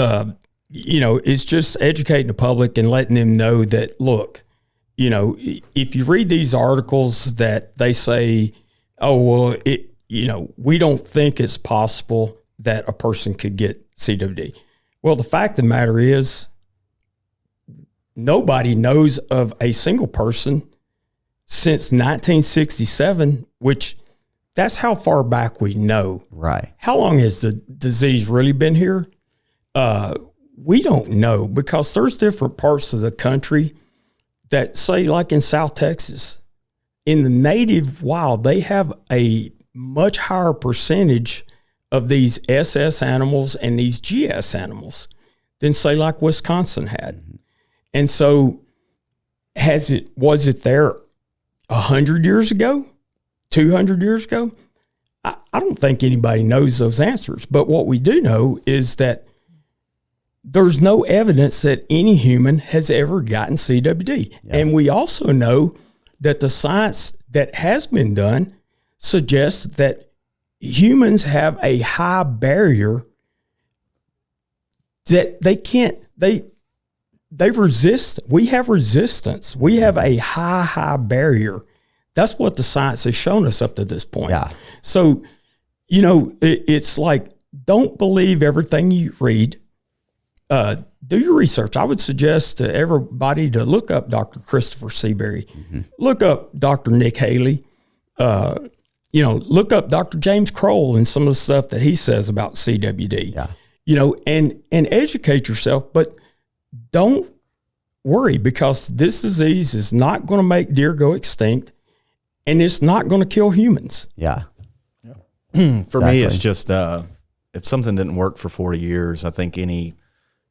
it's just educating the public and letting them know that, look, if you read these articles that they say, oh, well, we don't think it's possible that a person could get CWD. Well, the fact of the matter is, nobody knows of a single person since 1967, which that's how far back we know. Right. How long has the disease really been here? We don't know, because there's different parts of the country that, say, like in South Texas, in the native wild, they have a much higher percentage of these SS animals and these GS animals than, say, like Wisconsin had. And so was it there 100 years ago, 200 years ago? I don't think anybody knows those answers. But what we do know is that there's no evidence that any human has ever gotten CWD. Yeah. And we also know that the science that has been done suggests that humans have a high barrier that they resist. We have resistance. We have a high barrier. That's what the science has shown us up to this point. Yeah. So, it's like, don't believe everything you read. Do your research. I would suggest to everybody to look up Dr. Christopher Seabury, look up Dr. Nick Haley, look up Dr. James Kroll and some of the stuff that he says about CWD. Yeah. And educate yourself, but don't worry, because this disease is not going to make deer go extinct, and it's not going to kill humans. Yeah. For me, it's just if something didn't work for 40 years, I think any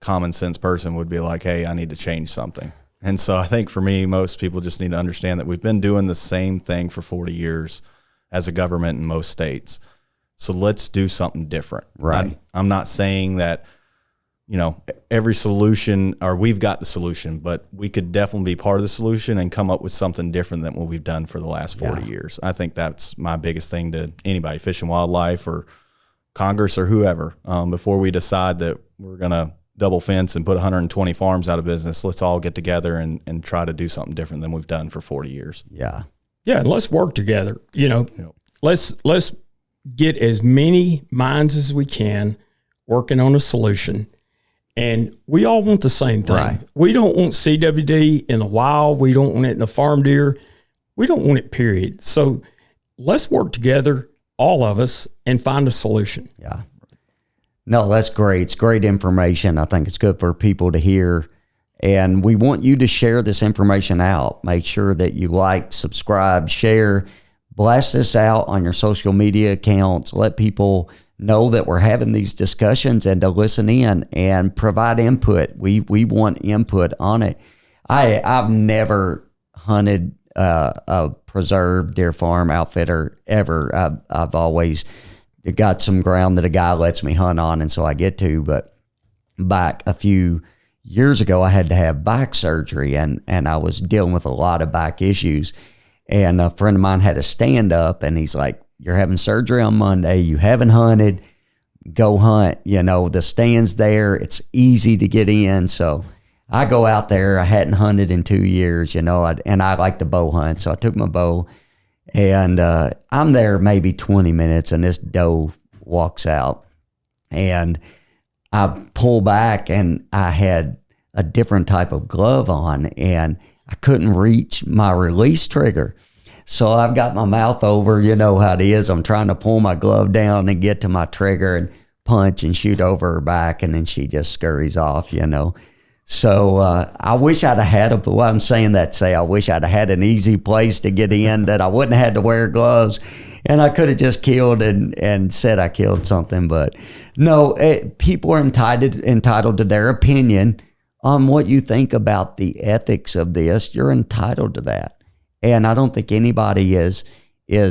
common sense person would be like, hey, I need to change something. And so I think for me, most people just need to understand that we've been doing the same thing for 40 years as a government in most states. So let's do something different. Right. I'm not saying that, every solution, or we've got the solution, but we could definitely be part of the solution and come up with something different than what we've done for the last 40 years. I think that's my biggest thing to anybody, Fish and Wildlife or Congress or whoever. Before we decide that we're going to double fence and put 120 farms out of business, let's all get together and try to do something different than we've done for 40 years. Yeah. Yeah. And let's work together. Let's get as many minds as we can working on a solution. And we all want the same thing. Right. We don't want CWD in the wild. We don't want it in the farm deer. We don't want it, period. So let's work together, all of us, and find a solution. Yeah. No, that's great. It's great information. I think it's good for people to hear. And we want you to share this information out. Make sure that you like, subscribe, share, blast this out on your social media accounts. Let people know that we're having these discussions and to listen in and provide input. We want input on it. I've never hunted a preserved deer farm outfitter ever. I've always got some ground that a guy lets me hunt on, and so I get to. But back a few years ago, I had to have back surgery, and I was dealing with a lot of back issues. And a friend of mine had a stand up, and he's like, "You're having surgery on Monday. You haven't hunted. Go hunt. The stand's there. It's easy to get in." So I go out there. I hadn't hunted in 2 years, and I like to bow hunt. So I took my bow, and I'm there maybe 20 minutes, and this doe walks out. And I pull back, and I had a different type of glove on, and I couldn't reach my release trigger. So I've got my mouth over, you know how it is. I'm trying to pull my glove down and get to my trigger and punch and shoot over her back, and then she just scurries off, So I wish I'd have had I'm saying that to say I wish I'd have had an easy place to get in that I wouldn't have had to wear gloves, and I could have just killed and said I killed something. But no, people are entitled to their opinion on what you think about the ethics of this. You're entitled to that. And I don't think anybody is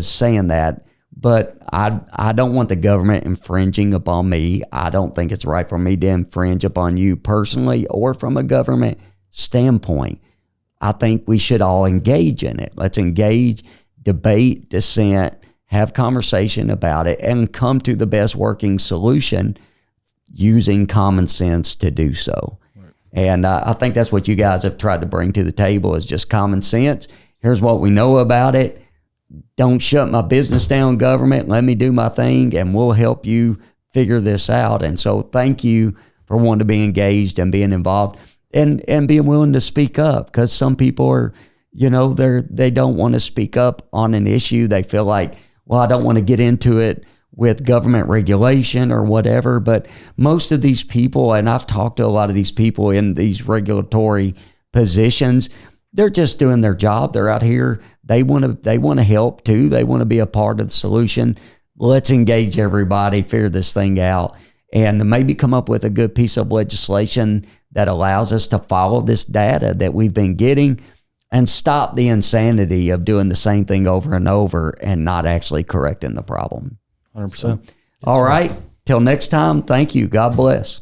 saying that, but I don't want the government infringing upon me. I don't think it's right for me to infringe upon you personally or from a government standpoint. I think we should all engage in it. Let's engage, debate, dissent, have conversation about it, and come to the best working solution using common sense to do so. Right. And I think that's what you guys have tried to bring to the table is just common sense. Here's what we know about it. Don't shut my business down, government. Let me do my thing, and we'll help you figure this out. And so thank you for wanting to be engaged and being involved and being willing to speak up, because some people are, they don't want to speak up on an issue. They feel like, well, I don't want to get into it with government regulation or whatever. But most of these people, and I've talked to a lot of these people in these regulatory positions, they're just doing their job. They're out here. They want to help too. They want to be a part of the solution. Let's engage everybody, figure this thing out, and maybe come up with a good piece of legislation that allows us to follow this data that we've been getting and stop the insanity of doing the same thing over and over and not actually correcting the problem. 100%. So, all right. Till next time, thank you. God bless.